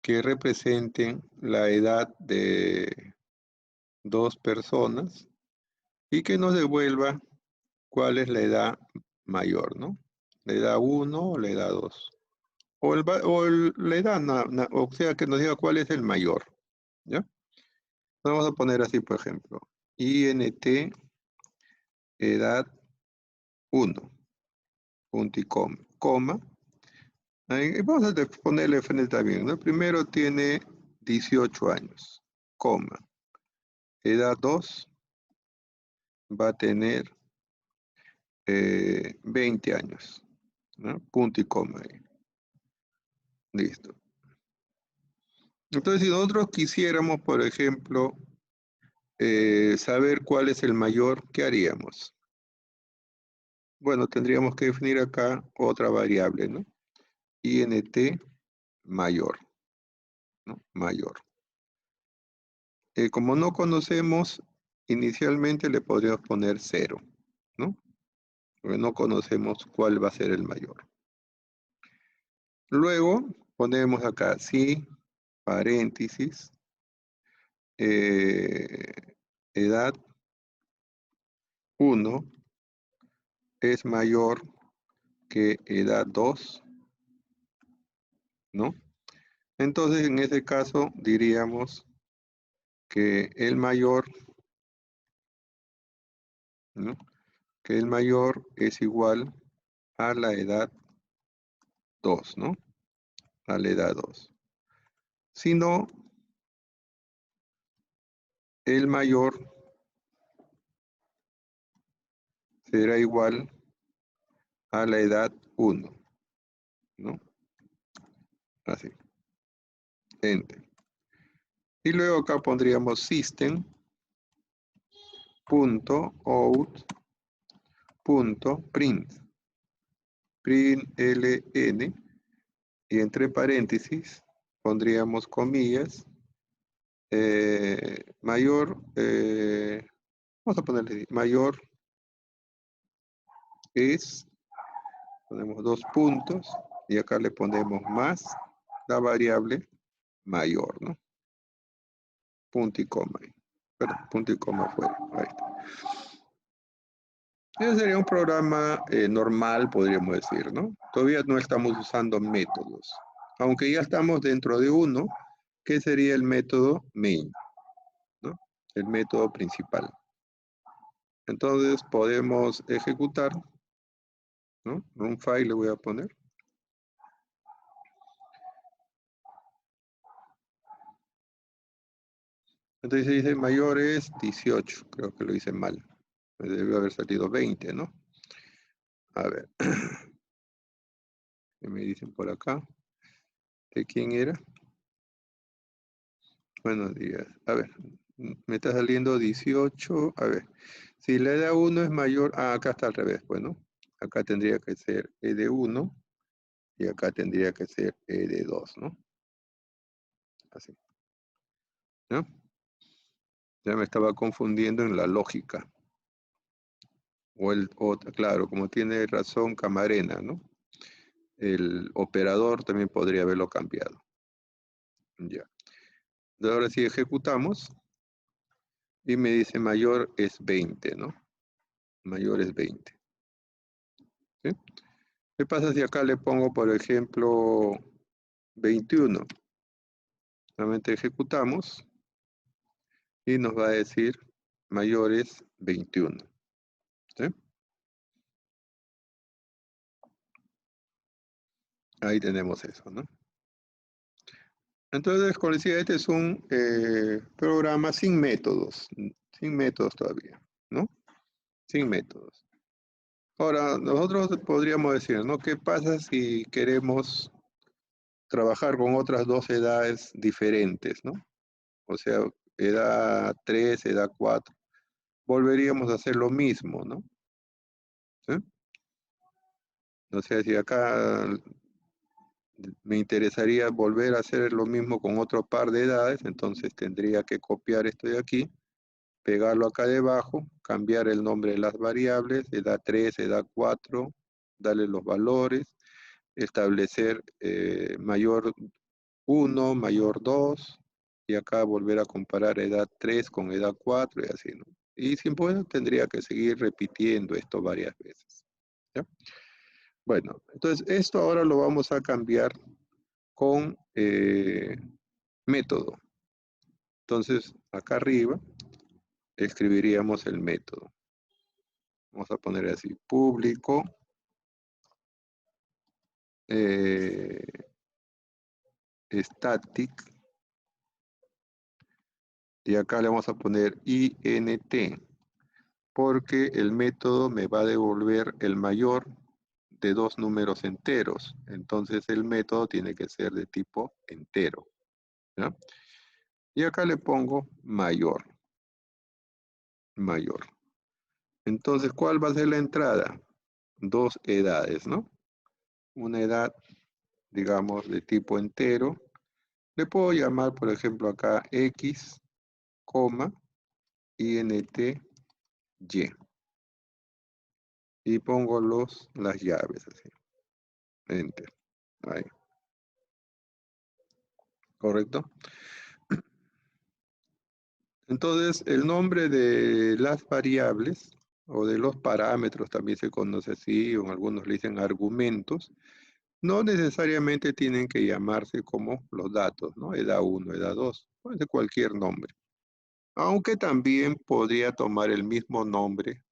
que representen la edad de dos personas y que nos devuelva cuál es la edad mayor, ¿no? La edad 1 o la edad 2. La edad, o sea, que nos diga cuál es el mayor, ¿ya? Vamos a poner así, por ejemplo, INT edad 1, punto y coma. Ahí, vamos a ponerle frente también, ¿no? Primero tiene 18 años, coma. Edad 2 va a tener 20 años, ¿no? Punto y coma ahí. Listo. Entonces, si nosotros quisiéramos, por ejemplo, saber cuál es el mayor, ¿qué haríamos? Bueno, tendríamos que definir acá otra variable, ¿no? INT mayor, ¿no? Mayor. Como no conocemos, inicialmente le podríamos poner 0, ¿no? Porque no conocemos cuál va a ser el mayor. Luego ponemos acá, sí, paréntesis, edad 1 es mayor que edad 2, ¿no? Entonces, en ese caso, diríamos que el mayor, ¿no? Que el mayor es igual a la edad 2, ¿no? A la edad 2. Si no, el mayor será igual a la edad 1, ¿no? Así. Enter. Y luego acá pondríamos system.out.print. Print ln. Y entre paréntesis pondríamos comillas. Mayor. Vamos a ponerle mayor es. Ponemos 2 puntos. Y acá le ponemos más la variable mayor, ¿no? Punto y coma. Perdón, punto y coma afuera. Ahí está. Ese sería un programa normal, podríamos decir, ¿no? Todavía no estamos usando métodos. Aunque ya estamos dentro de uno, que sería el método main, ¿no? El método principal. Entonces podemos ejecutar, ¿no? Un file le voy a poner. Entonces dice mayor es 18, creo que lo hice mal. Me debió haber salido 20, ¿no? A ver. ¿Qué me dicen por acá? ¿De quién era? Buenos días. A ver, me está saliendo 18. A ver, si la edad 1 es mayor, acá está al revés, bueno. Acá tendría que ser E de 1 y acá tendría que ser E de 2, ¿no? Así. ¿No? Ya me estaba confundiendo en la lógica. Claro, como tiene razón Camarena, ¿no? El operador también podría haberlo cambiado. Ya. Ahora sí ejecutamos y me dice mayor es 20, ¿no? Mayor es 20. ¿Sí? ¿Qué pasa si acá le pongo, por ejemplo, 21? Nuevamente ejecutamos y nos va a decir mayor es 21. ¿Sí? Ahí tenemos eso, ¿no? Entonces, como decía, este es un programa sin métodos todavía, ¿no? Sin métodos. Ahora, nosotros podríamos decir, ¿no? ¿Qué pasa si queremos trabajar con otras dos edades diferentes, ¿no? O sea, edad 3, edad 4. Volveríamos a hacer lo mismo, ¿no? ¿eh? O sea, si acá me interesaría volver a hacer lo mismo con otro par de edades, entonces tendría que copiar esto de aquí, pegarlo acá debajo, cambiar el nombre de las variables, edad 3, edad 4, darle los valores, establecer mayor 1, mayor 2, y acá volver a comparar edad 3 con edad 4 y así, ¿no? Y si puedo, tendría que seguir repitiendo esto varias veces. ¿Ya? Bueno, entonces esto ahora lo vamos a cambiar con método. Entonces, acá arriba escribiríamos el método. Vamos a poner así, público, static, y acá le vamos a poner int, porque el método me va a devolver el mayor de dos números enteros. Entonces el método tiene que ser de tipo entero, ¿ya? Y acá le pongo mayor. Mayor. Entonces, ¿cuál va a ser la entrada? Dos edades, ¿no? Una edad, digamos, de tipo entero. Le puedo llamar, por ejemplo, acá x, coma, int, y. Y pongo las llaves, así. Enter. Ahí. ¿Correcto? Entonces, el nombre de las variables o de los parámetros también se conoce así, o algunos le dicen argumentos, no necesariamente tienen que llamarse como los datos, ¿no? Edad 1, edad 2, puede ser cualquier nombre. Aunque también podría tomar el mismo nombre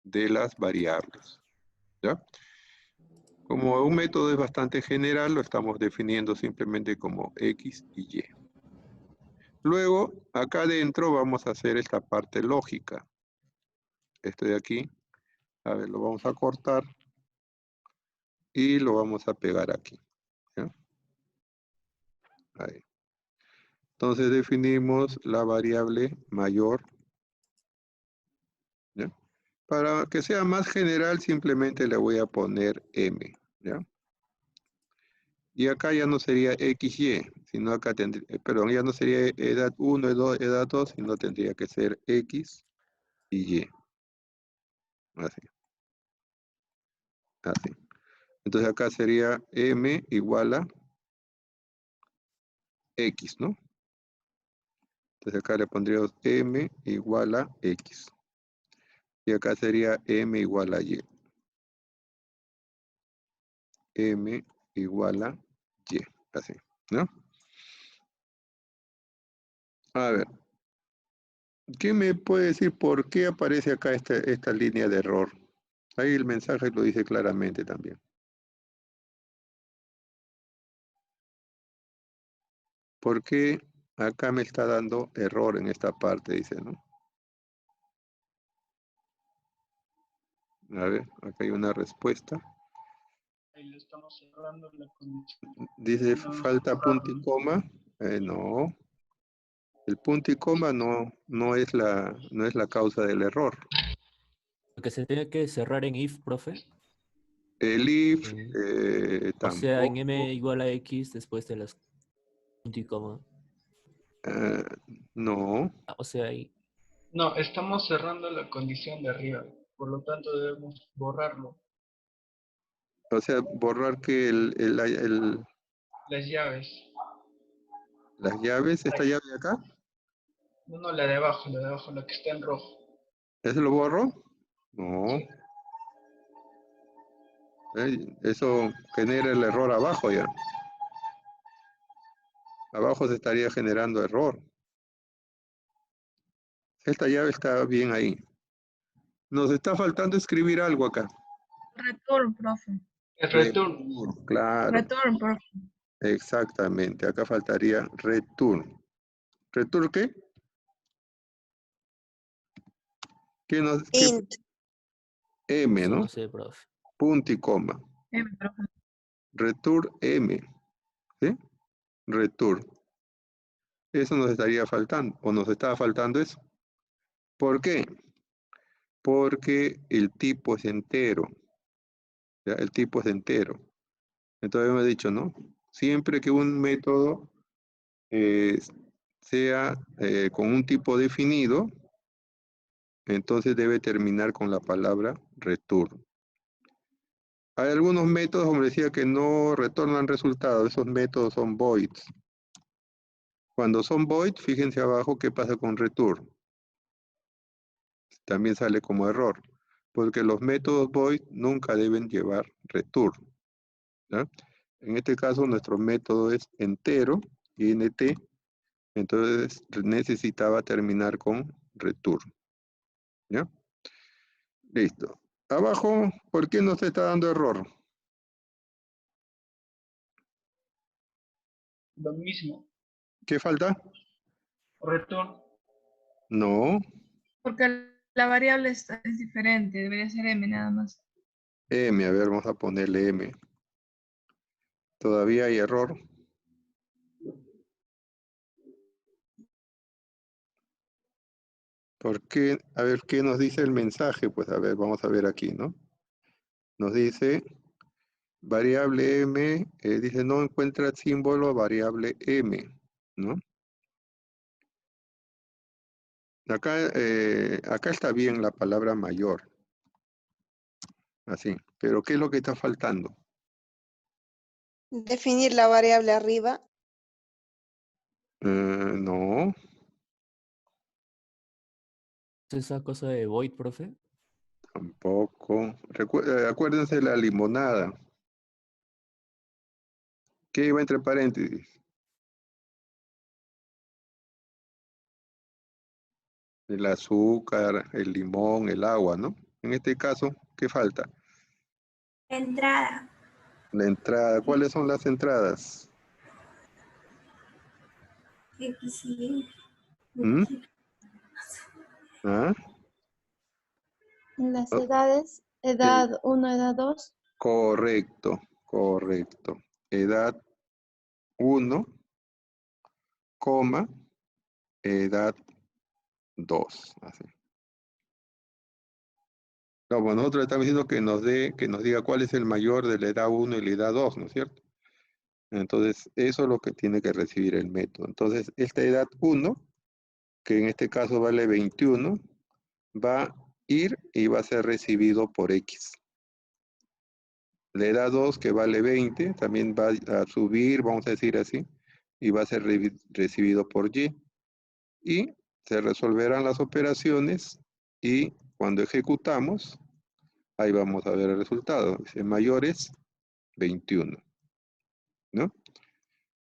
de las variables, ¿ya? Como un método es bastante general, lo estamos definiendo simplemente como X y Y. Luego, acá adentro vamos a hacer esta parte lógica. Esto de aquí, a ver, lo vamos a cortar y lo vamos a pegar aquí, ¿ya? Ahí. Entonces definimos la variable mayor, ¿ya? Para que sea más general, simplemente le voy a poner m, ¿ya? Y acá ya no sería XY, sino acá tendría, perdón, ya no sería edad 1, edad 2, sino tendría que ser X y Y. Así, así. Entonces acá sería M igual a X, ¿no? Entonces acá le pondríamos M igual a X. Y acá sería M igual a Y. M igual a Y. Así, ¿no? A ver. ¿Qué me puede decir por qué aparece acá esta línea de error? Ahí el mensaje lo dice claramente también. ¿Por qué acá me está dando error en esta parte? Dice, ¿no? A ver, acá hay una respuesta. Ahí lo estamos cerrando la condición. Dice, No, falta punto y coma. No. El punto y coma no es la causa del error. Que se tiene que cerrar en if, profe. El if O sea, en tampoco. m igual a x después de las punto y coma. No. O sea, ahí. No, estamos cerrando la condición de arriba. Por lo tanto, debemos borrarlo. O sea, borrar que Las llaves. las llaves, esta llave de acá, No, la de abajo, la que está en rojo. ¿eso lo borro? No. Sí. Eso genera el error abajo ya. Abajo se estaría generando error. Esta llave está bien ahí. Nos está faltando escribir algo acá. Return, profe. El return. Claro, Return, profe. exactamente. Acá faltaría return. ¿Return qué? ¿Qué Int. M, ¿no? No sé, profe. Punto y coma. Profe. Return M. ¿Sí? Return. Eso nos estaría faltando, o nos estaba faltando eso. ¿Por qué? porque el tipo es entero. ¿Ya? El tipo es entero. Entonces hemos dicho, ¿no? Siempre que un método eh, sea con un tipo definido, entonces debe terminar con la palabra return. Hay algunos métodos, como decía, que no retornan resultados. Esos métodos son voids. Cuando son void, fíjense abajo qué pasa con return. También sale como error, porque los métodos void nunca deben llevar return. ¿Ya? En este caso, nuestro método es entero, int, entonces necesitaba terminar con return. ¿Ya? Listo. Abajo, ¿por qué nos está dando error? Lo mismo. ¿Qué falta? Return. No, Porque la variable es diferente, debería ser m nada más. M, a ver, vamos a ponerle M. Todavía hay error. ¿Por qué? A ver, ¿qué nos dice el mensaje? Pues a ver, vamos a ver aquí, ¿no? Nos dice, variable M, dice, no encuentra el símbolo variable M, ¿no? Acá está bien la palabra mayor, así. Pero ¿qué es lo que está faltando? Definir la variable arriba. No, ¿Es esa cosa de void, profe? tampoco. Acuérdense de la limonada. ¿Qué iba entre paréntesis? El azúcar, el limón, el agua, ¿no? En este caso, ¿qué falta? Entrada. La entrada. ¿Cuáles son las entradas? X y ¿Mm? ¿Ah? Las Oh, edades, edad 1, edad 2. correcto, correcto. Edad 1, coma, edad 2. Así. No, bueno, nosotros estamos diciendo que nos diga cuál es el mayor de la edad 1 y la edad 2, ¿no es cierto? Entonces, eso es lo que tiene que recibir el método. Entonces, esta edad 1, que en este caso vale 21, va a ir y va a ser recibido por X. La edad 2, que vale 20, también va a subir, vamos a decir así, y va a ser recibido por Y. Y se resolverán las operaciones y cuando ejecutamos, ahí vamos a ver el resultado. Dice mayores 21, ¿no?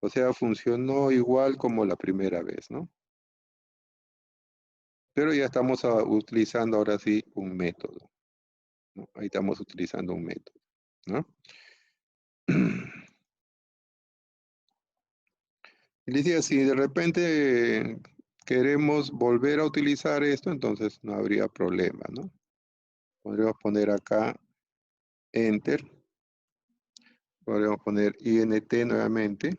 O sea, funcionó igual como la primera vez, ¿no? Pero ya estamos utilizando ahora sí un método, ¿no? Ahí estamos utilizando un método, ¿no? Y decía, si de repente queremos volver a utilizar esto, entonces no habría problema, ¿no? Podríamos poner acá Enter. Podríamos poner INT nuevamente.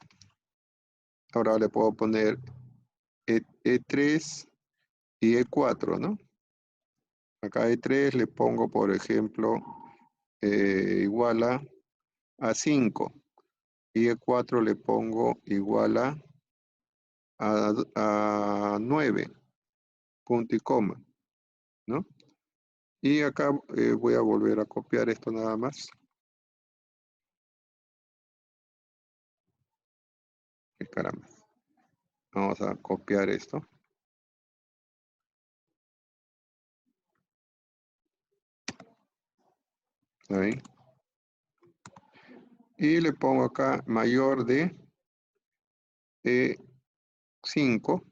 Ahora le puedo poner E3 y E4, ¿no? Acá E3 le pongo, por ejemplo, igual a 5. Y E4 le pongo igual a 9, punto y coma, ¿no? Y acá voy a volver a copiar esto nada más. Qué caramba. Vamos a copiar esto. Ahí. Y le pongo acá mayor de E5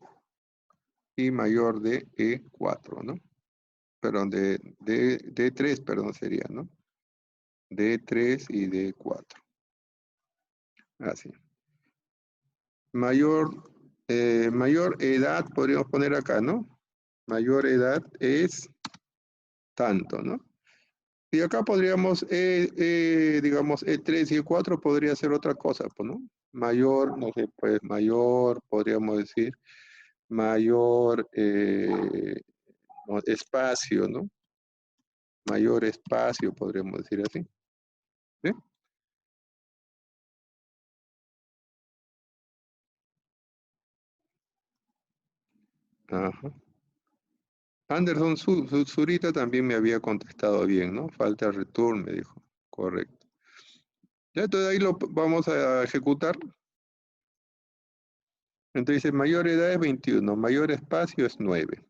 y mayor de E4, ¿no? Perdón, de 3, perdón, sería, ¿no? De 3 y de 4. Así. Mayor edad podríamos poner acá, ¿no? Mayor edad es tanto, ¿no? Y acá podríamos, digamos, E3 y E4 podría ser otra cosa, pues, ¿no? Mayor, no sé, pues mayor, podríamos decir, mayor espacio, ¿no? mayor espacio, podríamos decir así. ¿Sí? Ajá. Anderson Zurita también me había contestado bien, ¿no? Falta return, me dijo. Correcto. Ya, entonces ahí lo vamos a ejecutar. Entonces dice, mayor edad es 21, mayor espacio es 9.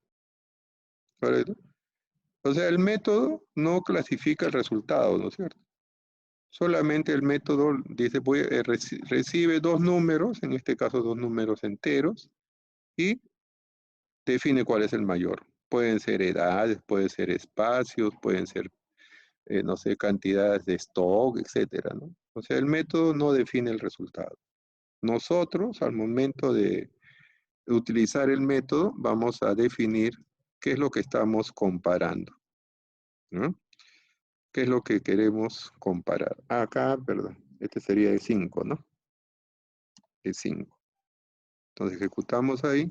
¿Correcto? O sea, el método no clasifica el resultado, ¿no es cierto? Solamente el método dice, recibe dos números, en este caso dos números enteros, y define cuál es el mayor. Pueden ser edades, pueden ser espacios, pueden ser, no sé, cantidades de stock, etcétera, ¿no? O sea, el método no define el resultado. Nosotros, al momento de utilizar el método, vamos a definir qué es lo que estamos comparando, ¿no? ¿Qué es lo que queremos comparar? Acá, perdón, este sería el 5, ¿no? El 5. Entonces ejecutamos ahí.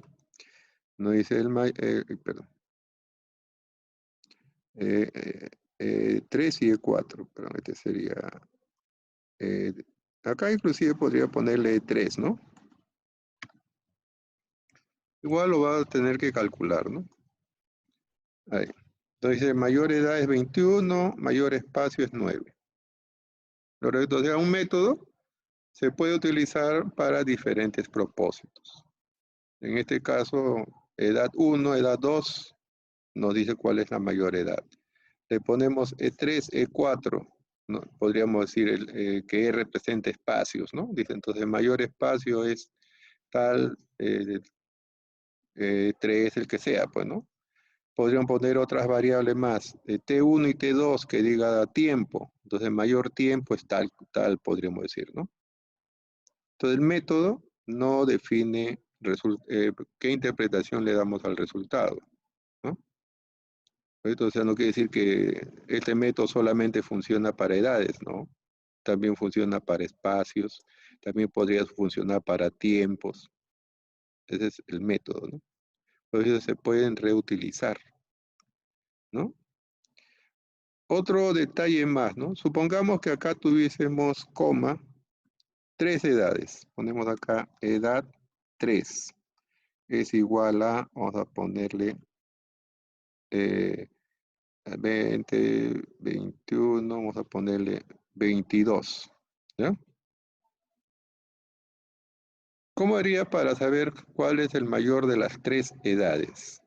No dice perdón. 3 y el 4, perdón, este sería... acá inclusive podría ponerle 3, ¿no? Igual lo va a tener que calcular, ¿no? Ahí. Entonces dice, mayor edad es 21, mayor espacio es 9. Correcto, o sea, un método se puede utilizar para diferentes propósitos. En este caso, edad 1, edad 2, nos dice cuál es la mayor edad. Le ponemos E3, E4, ¿no? Podríamos decir que E representa espacios, ¿no? Dice, entonces, mayor espacio es tal, 3, el que sea, pues, ¿no? Podrían poner otras variables más, T1 y T2, que diga tiempo. Entonces, mayor tiempo es tal, podríamos decir, ¿no? Entonces, el método no define qué interpretación le damos al resultado, ¿no? O sea, no quiere decir que este método solamente funciona para edades, ¿no? También funciona para espacios, también podría funcionar para tiempos. Ese es el método, ¿no? Por eso se pueden reutilizar, ¿no? Otro detalle más, ¿no? Supongamos que acá tuviésemos coma, 3 edades. Ponemos acá edad 3. Es igual a, vamos a ponerle 20, 21, vamos a ponerle 22. ¿Ya? ¿Cómo haría para saber cuál es el mayor de las 3 edades?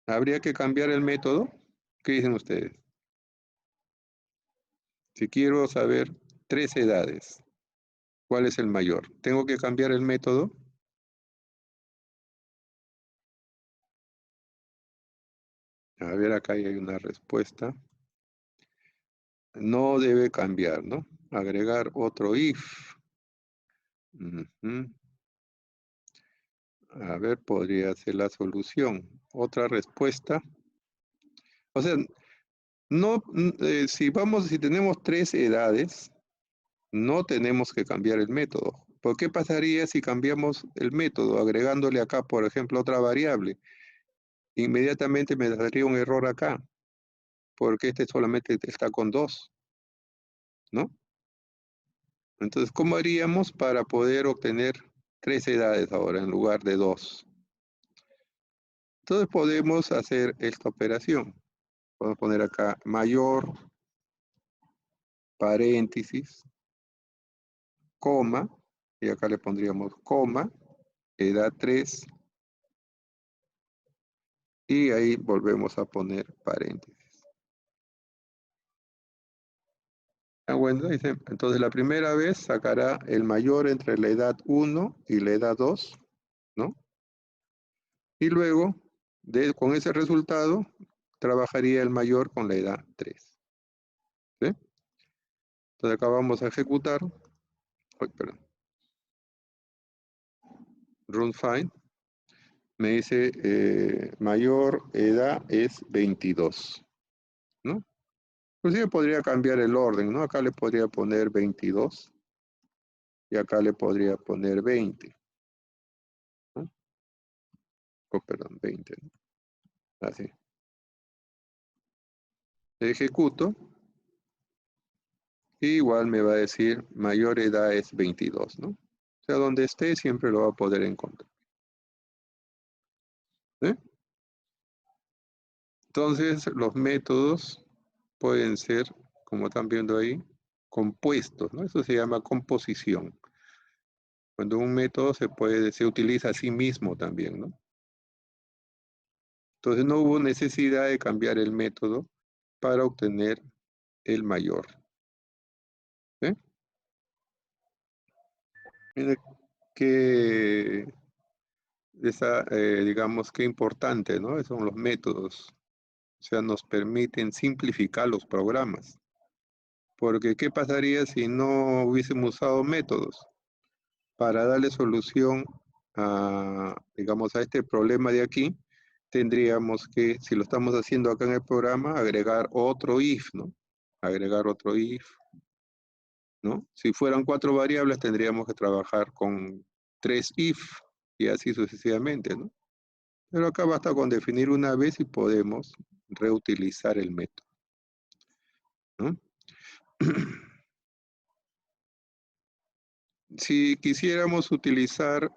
¿Habría que cambiar el método? ¿Qué dicen ustedes? Si quiero saber 3 edades, ¿cuál es el mayor? ¿Tengo que cambiar el método? A ver, acá hay una respuesta. No debe cambiar, ¿no? Agregar otro if. Ujú. A ver, podría ser la solución. Otra respuesta. O sea, no, si tenemos 3 edades, no tenemos que cambiar el método. ¿Por qué pasaría si cambiamos el método agregándole acá, por ejemplo, otra variable? Inmediatamente me daría un error acá, porque este solamente está con 2, ¿no? Entonces, ¿cómo haríamos para poder obtener 3 edades ahora en lugar de 2? Entonces podemos hacer esta operación. Podemos poner acá mayor, paréntesis, coma, y acá le pondríamos coma, edad 3, y ahí volvemos a poner paréntesis. Bueno, dice, entonces la primera vez sacará el mayor entre la edad 1 y la edad 2, ¿no? Y luego, con ese resultado, trabajaría el mayor con la edad 3. ¿Sí? Entonces acá vamos a ejecutar. Perdón. Run find. Me dice mayor edad es 22, ¿no? Inclusive podría cambiar el orden, ¿no? Acá le podría poner 22 y acá le podría poner 20, ¿no? Oh, perdón, 20, ¿no? Así. Ejecuto. Y igual me va a decir mayor edad es 22, ¿no? O sea, donde esté siempre lo va a poder encontrar. ¿Sí? Entonces, los métodos pueden ser, como están viendo ahí, compuestos, ¿no? Eso se llama composición. Cuando un método se utiliza a sí mismo también, ¿no? Entonces no hubo necesidad de cambiar el método para obtener el mayor. ¿Sí? Mira que digamos que importante, ¿no? Esos son los métodos. O sea, nos permiten simplificar los programas. Porque ¿qué pasaría si no hubiésemos usado métodos? Para darle solución a, digamos, a este problema de aquí, tendríamos que, si lo estamos haciendo acá en el programa, agregar otro if, ¿no? Agregar otro if, ¿no? Si fueran 4 variables, tendríamos que trabajar con 3 if y así sucesivamente, ¿no? Pero acá basta con definir una vez y podemos reutilizar el método, ¿no? Si quisiéramos utilizar,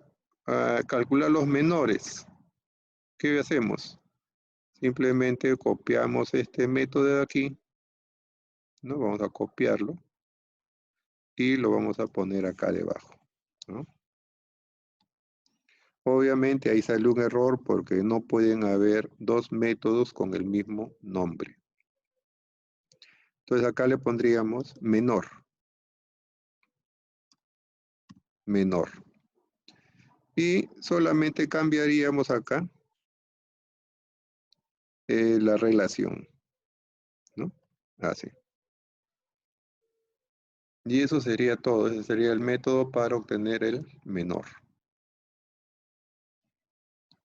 calcular los menores, ¿qué hacemos? Simplemente copiamos este método de aquí, ¿no? Vamos a copiarlo y lo vamos a poner acá debajo, ¿no? Obviamente ahí sale un error porque no pueden haber dos métodos con el mismo nombre. Entonces acá le pondríamos menor. Menor. Y solamente cambiaríamos acá la relación, ¿no? Así. Y eso sería todo. Ese sería el método para obtener el menor.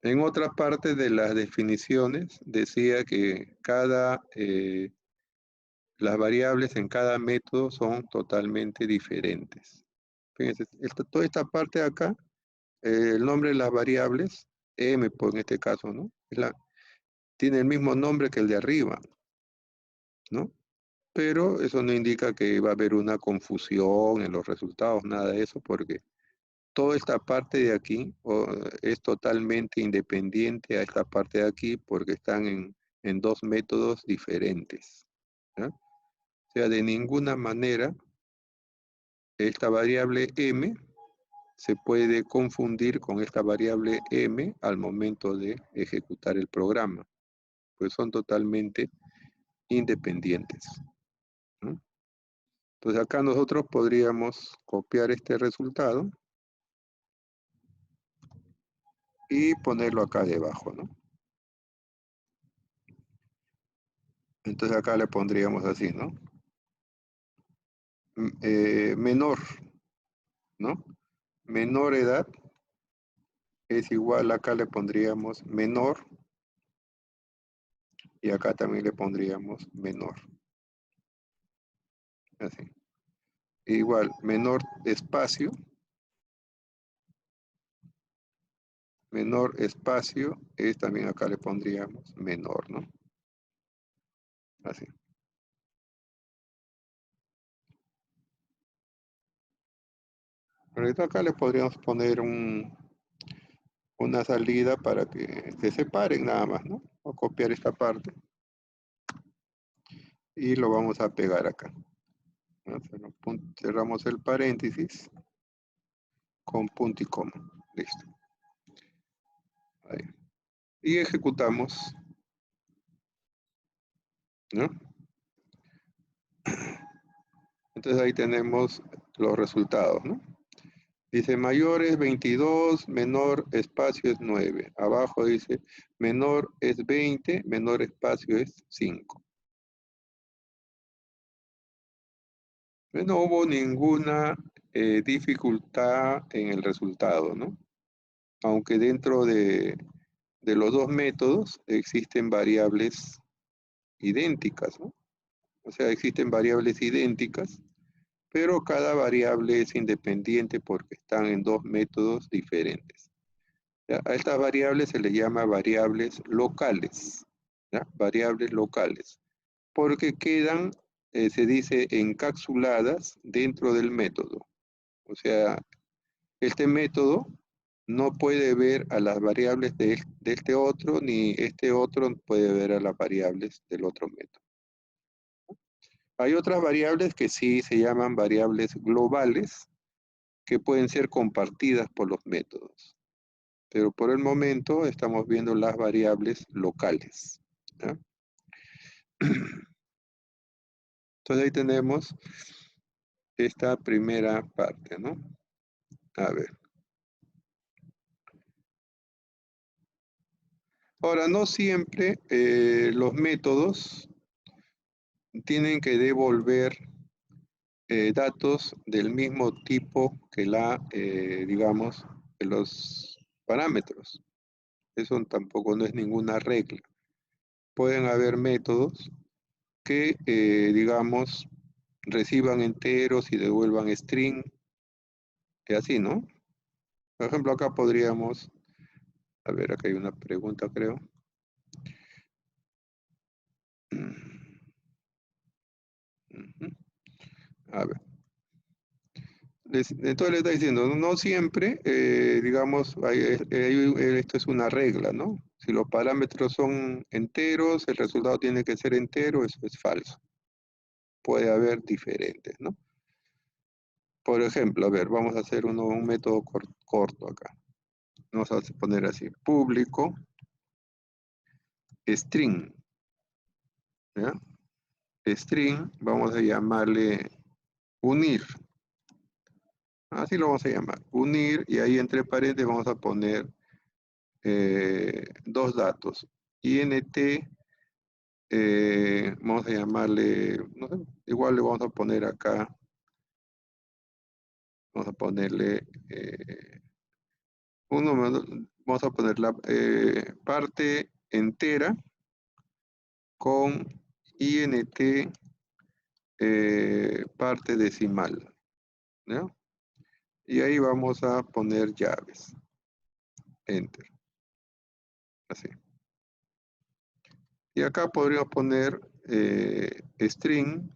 En otra parte de las definiciones decía que las variables en cada método son totalmente diferentes. Fíjense, toda esta parte de acá, el nombre de las variables, m en este caso, ¿no? Tiene el mismo nombre que el de arriba, ¿no? Pero eso no indica que va a haber una confusión en los resultados, nada de eso, porque toda esta parte de aquí es totalmente independiente a esta parte de aquí porque están en dos métodos diferentes, ¿ya? O sea, de ninguna manera esta variable m se puede confundir con esta variable m al momento de ejecutar el programa, pues son totalmente independientes, ¿no? Entonces acá nosotros podríamos copiar este resultado y ponerlo acá debajo, ¿no? Entonces acá le pondríamos así, ¿no? Menor, ¿no? Menor edad es igual, acá le pondríamos menor y acá también le pondríamos menor. Así. Igual, menor espacio es también acá le pondríamos menor, ¿no? Así. Ahorita acá le podríamos poner una salida para que se separen nada más, ¿no? O copiar esta parte y lo vamos a pegar acá, ¿no? Cerramos el paréntesis con punto y coma. Listo. Ahí. Y ejecutamos, ¿no? Entonces ahí tenemos los resultados, ¿no? Dice mayor es 22, menor espacio es 9. Abajo dice menor es 20, menor espacio es 5. No hubo ninguna dificultad en el resultado, ¿no? Aunque dentro de los dos métodos existen variables idénticas, ¿no? O sea, existen variables idénticas, pero cada variable es independiente porque están en dos métodos diferentes. ¿Ya? A estas variables se les llama variables locales, ¿ya? Variables locales. porque quedan, se dice, encapsuladas dentro del método. O sea, este método no puede ver a las variables de este otro, ni este otro puede ver a las variables del otro método. Hay otras variables que sí se llaman variables globales, que pueden ser compartidas por los métodos. Pero por el momento estamos viendo las variables locales, ¿ya? Entonces ahí tenemos esta primera parte, ¿no? A ver. Ahora, no siempre los métodos tienen que devolver datos del mismo tipo que digamos, que los parámetros. Eso tampoco no es ninguna regla. Pueden haber métodos que, digamos, reciban enteros y devuelvan string, y así, ¿no? Por ejemplo, acá podríamos, a ver, acá hay una pregunta, creo. A ver. Entonces le está diciendo, no siempre, digamos, esto es una regla, ¿no? Si los parámetros son enteros, el resultado tiene que ser entero, eso es falso. Puede haber diferentes, ¿no? Por ejemplo, a ver, vamos a hacer un método corto acá. Vamos a poner así, público, string, ¿ya? String, vamos a llamarle unir. Así lo vamos a llamar, unir, y ahí entre paréntesis vamos a poner dos datos. int, vamos a llamarle, no sé, igual le vamos a poner acá, vamos a ponerle vamos a poner la parte entera con int parte decimal, ¿ya? Y ahí vamos a poner llaves. Enter. Así. Y acá podríamos poner string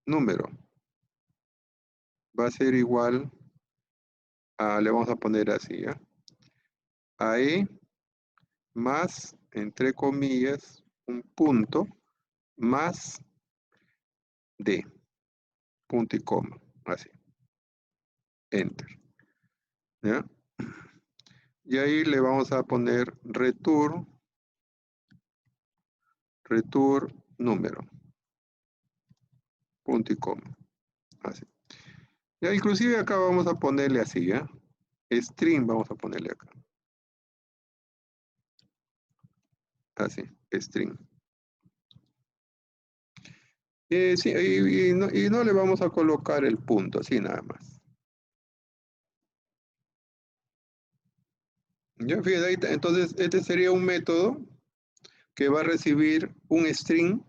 número. Va a ser igual a, le vamos a poner así, ¿ya? A E más, entre comillas, un punto, más D, punto y coma, así. Enter. ¿Ya? Y ahí le vamos a poner return número, punto y coma, así. Ya, inclusive acá vamos a ponerle así, ¿ya? String vamos a ponerle acá. Así, string. Sí, y no le vamos a colocar el punto, así nada más. Ya, fíjate, ahí entonces este sería un método que va a recibir un string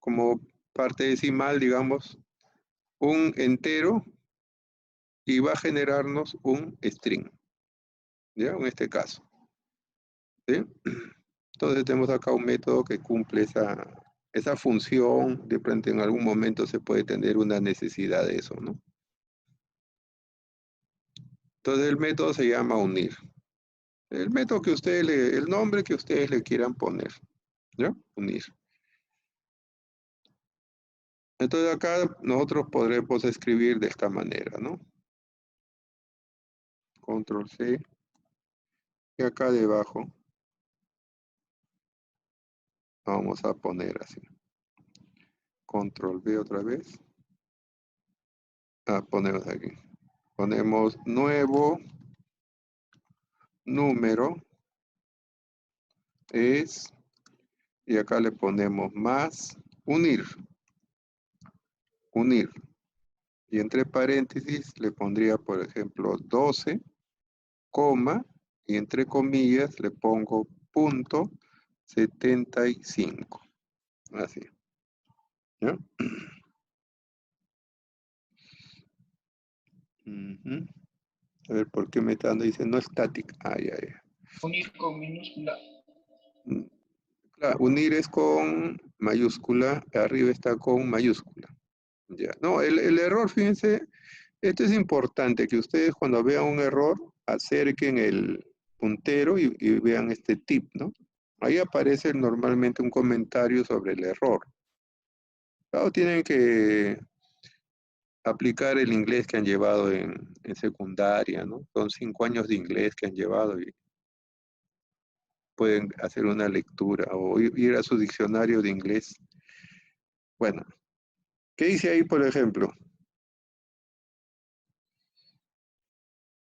como parte decimal, digamos, un entero, y va a generarnos un string, ¿ya? En este caso, ¿sí? Entonces tenemos acá un método que cumple esa función. De pronto en algún momento se puede tener una necesidad de eso, ¿no? Entonces el método se llama unir. El método que el nombre que ustedes le quieran poner, ¿ya? Unir. Entonces acá nosotros podremos escribir de esta manera, ¿no? Control C. Y acá debajo vamos a poner así. Control V otra vez. Ponemos aquí. Ponemos nuevo número es, y acá le ponemos más unir. Unir. Y entre paréntesis le pondría, por ejemplo, 12, coma, y entre comillas le pongo punto 75. Así. ¿Ya? A ver, ¿por qué me está dando? Dice no static. Ah, ya. Unir con minúscula. Claro, unir es con mayúscula, arriba está con mayúscula. Ya. No, el error, fíjense, esto es importante, que ustedes cuando vean un error, acerquen el puntero y vean este tip, ¿no? Ahí aparece normalmente un comentario sobre el error. Claro, tienen que aplicar el inglés que han llevado en secundaria, ¿no? Son 5 años de inglés que han llevado y pueden hacer una lectura o ir a su diccionario de inglés. Bueno, ¿qué dice ahí, por ejemplo?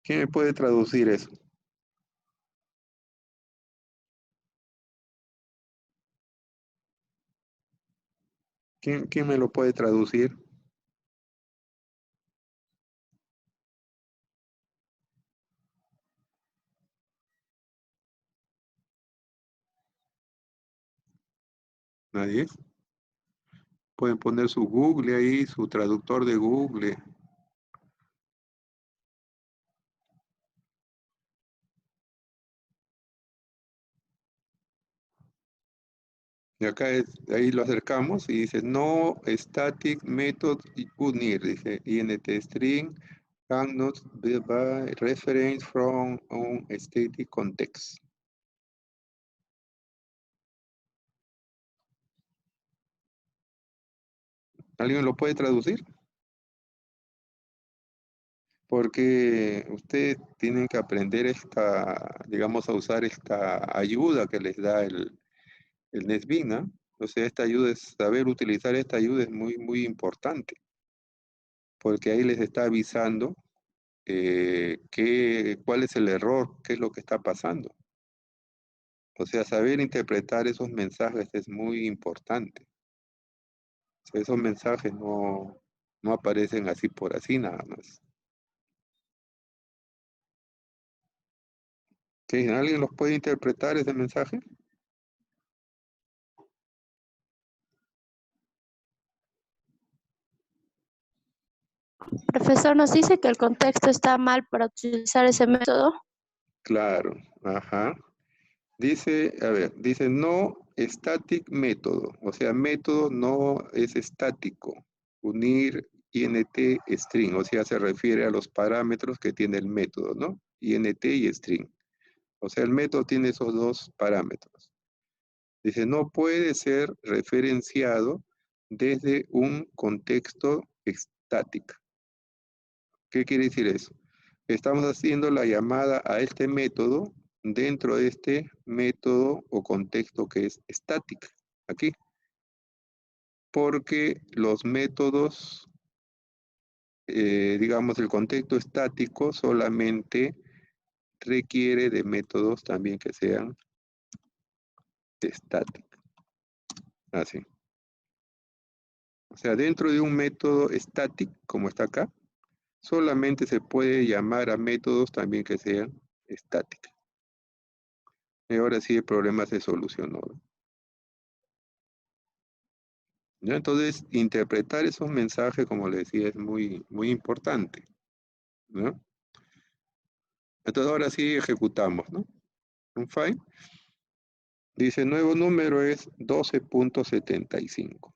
¿Quién me puede traducir eso? ¿Quién me lo puede traducir? ¿Nadie? Pueden poner su Google ahí, su traductor de Google. Y acá ahí lo acercamos y dice no static method unir, dice int string cannot be by reference from un static context. ¿Alguien lo puede traducir? Porque ustedes tienen que aprender digamos, a usar esta ayuda que les da el NetBeans, ¿no? O sea, saber utilizar esta ayuda es muy, muy importante, porque ahí les está avisando cuál es el error, qué es lo que está pasando. O sea, saber interpretar esos mensajes es muy importante. O sea, esos mensajes no aparecen así por así nada más. ¿Sí? ¿Alguien los puede interpretar ese mensaje? Profesor, nos dice que el contexto está mal para utilizar ese método. Claro, ajá. Dice, a ver, dice no static método, o sea, método no es estático. Unir int string, o sea, se refiere a los parámetros que tiene el método, ¿no? Int y string. O sea, el método tiene esos dos parámetros. Dice, no puede ser referenciado desde un contexto estático. ¿Qué quiere decir eso? Estamos haciendo la llamada a este método dentro de este método o contexto que es estática, aquí. Porque los métodos, digamos, el contexto estático solamente requiere de métodos también que sean estáticos. Así. O sea, dentro de un método estático, como está acá, solamente se puede llamar a métodos también que sean estáticos. Y ahora sí el problema se solucionó. ¿Ya? Entonces, interpretar esos mensajes, como les decía, es muy, muy importante, ¿no? Entonces, ahora sí ejecutamos, ¿no? Un file. Dice, nuevo número es 12.75.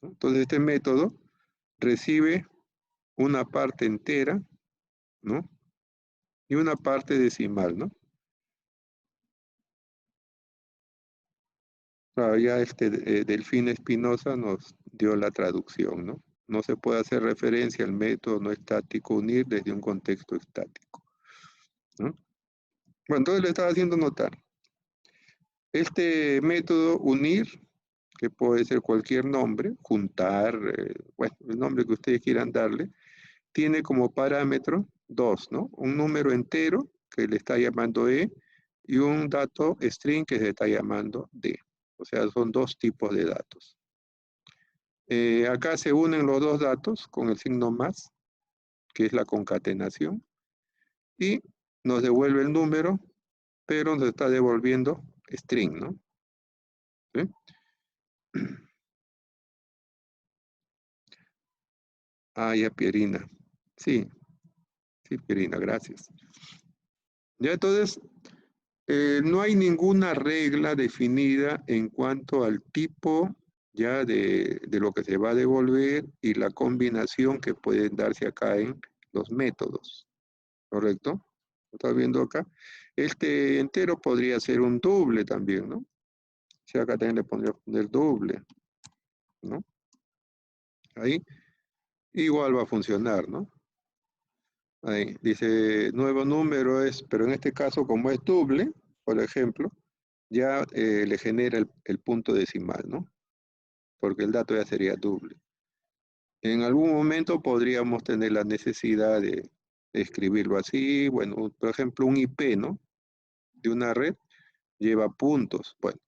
¿No? Entonces, este método recibe una parte entera, ¿no? Y una parte decimal, ¿no? Claro, ya Delfín Espinosa nos dio la traducción, ¿no? No se puede hacer referencia al método no estático unir desde un contexto estático, ¿no? Bueno, entonces le estaba haciendo notar. Este método unir, que puede ser cualquier nombre, juntar, bueno, el nombre que ustedes quieran darle, tiene como parámetro 2, ¿no? Un número entero que le está llamando E y un dato string que se está llamando D. O sea, son dos tipos de datos. Acá se unen los dos datos con el signo más, que es la concatenación, y nos devuelve el número, pero nos está devolviendo string, ¿no? ¿Sí? Ah, ya, Pierina. Sí, sí, Pierina, gracias. Ya, entonces, no hay ninguna regla definida en cuanto al tipo ya de lo que se va a devolver y la combinación que pueden darse acá en los métodos, ¿correcto? ¿Lo estás viendo acá? Este entero podría ser un doble también, ¿no? Si acá también le pondría poner doble, ¿no? Ahí igual va a funcionar, ¿no? Ahí dice nuevo número es, pero en este caso como es doble, por ejemplo, ya le genera el punto decimal, ¿no? Porque el dato ya sería doble. En algún momento podríamos tener la necesidad de escribirlo así, bueno, por ejemplo, un IP, ¿no? De una red lleva puntos. Bueno,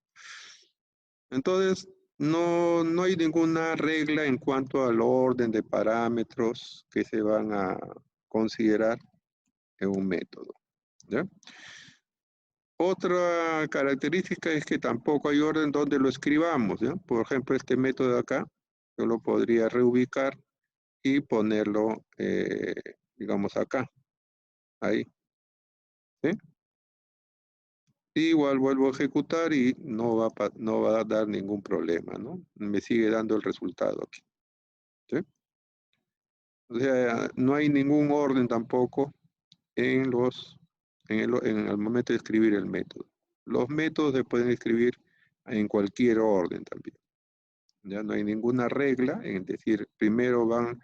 entonces no hay ninguna regla en cuanto al orden de parámetros que se van a considerar en un método, ¿ya? Otra característica es que tampoco hay orden donde lo escribamos, ¿ya? Por ejemplo, este método de acá, yo lo podría reubicar y ponerlo, digamos, acá, ahí, ¿sí? Igual vuelvo a ejecutar y no va a dar ningún problema, ¿no? Me sigue dando el resultado aquí, ¿sí? O sea, no hay ningún orden tampoco en en el momento de escribir el método. Los métodos se pueden escribir en cualquier orden también. Ya no hay ninguna regla en decir primero van,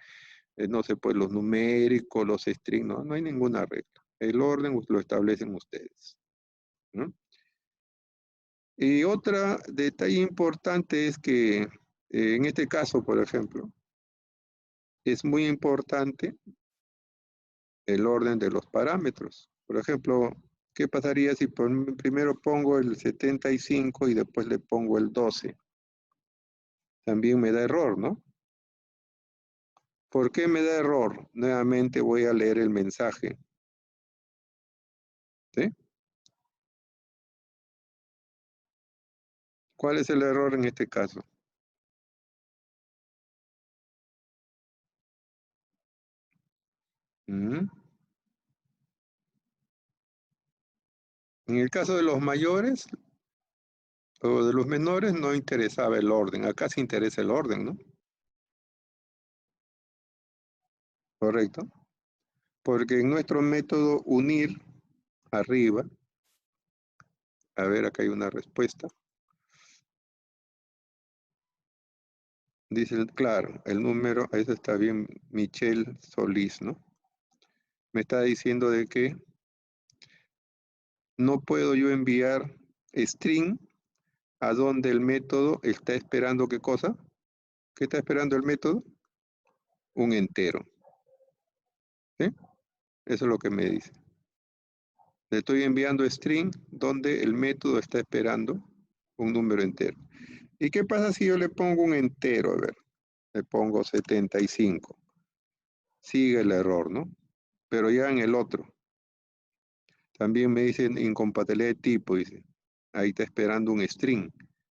no sé, pues los numéricos, los strings, no hay ninguna regla. El orden lo establecen ustedes, ¿no? Y otro detalle importante es que en este caso, por ejemplo, es muy importante el orden de los parámetros. Por ejemplo, ¿qué pasaría si primero pongo el 75 y después le pongo el 12? También me da error, ¿no? ¿Por qué me da error? Nuevamente voy a leer el mensaje, ¿sí? ¿Cuál es el error en este caso? ¿Mm? En el caso de los mayores o de los menores no interesaba el orden. Acá sí interesa el orden, ¿no? Correcto. Porque en nuestro método unir arriba, a ver, acá hay una respuesta. Dice, claro, el número, eso está bien, Michelle Solís, ¿no? Me está diciendo de que no puedo yo enviar string a donde el método está esperando ¿qué cosa? ¿Qué está esperando el método? Un entero. ¿Sí? Eso es lo que me dice. Le estoy enviando string donde el método está esperando un número entero. ¿Y qué pasa si yo le pongo un entero? A ver, le pongo 75. Sigue el error, ¿no? Pero ya en el otro. También me dicen incompatibilidad de tipo, dice. Ahí está esperando un string.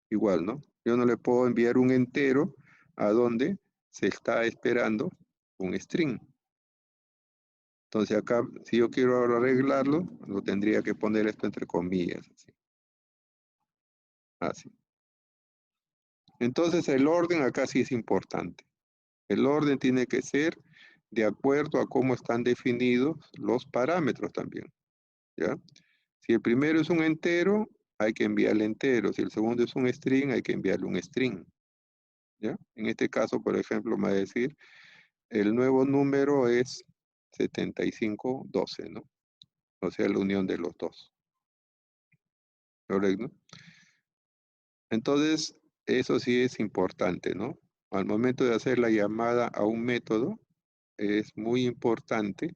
Igual, ¿no? Yo no le puedo enviar un entero a donde se está esperando un string. Entonces acá, si yo quiero arreglarlo, lo tendría que poner esto entre comillas. Así. Entonces el orden acá sí es importante. El orden tiene que ser de acuerdo a cómo están definidos los parámetros también. ¿Ya? Si el primero es un entero, hay que enviarle entero. Si el segundo es un string, hay que enviarle un string. ¿Ya? En este caso, por ejemplo, me va a decir, el nuevo número es 7512, ¿no? O sea, la unión de los dos. ¿Correcto? Entonces, eso sí es importante, ¿no? Al momento de hacer la llamada a un método, es muy importante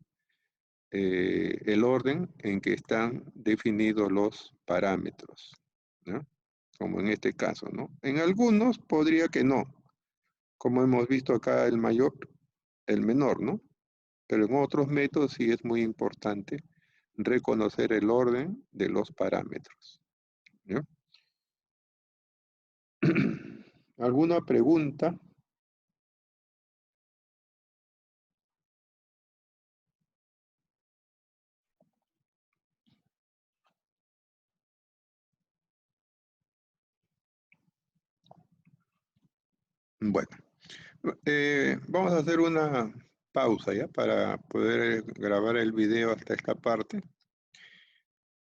el orden en que están definidos los parámetros, ¿no? Como en este caso, ¿no? En algunos podría que no, como hemos visto acá el mayor, el menor, ¿no? Pero en otros métodos sí es muy importante reconocer el orden de los parámetros, ¿no? ¿Alguna pregunta? Bueno, vamos a hacer una pausa ya para poder grabar el video hasta esta parte.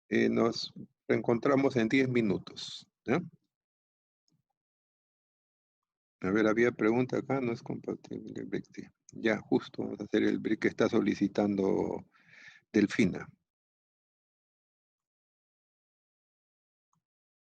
Nos reencontramos en 10 minutos. ¿Ya? A ver, había pregunta acá, no es compatible el brick. Ya, justo vamos a hacer el brick que está solicitando Delfina.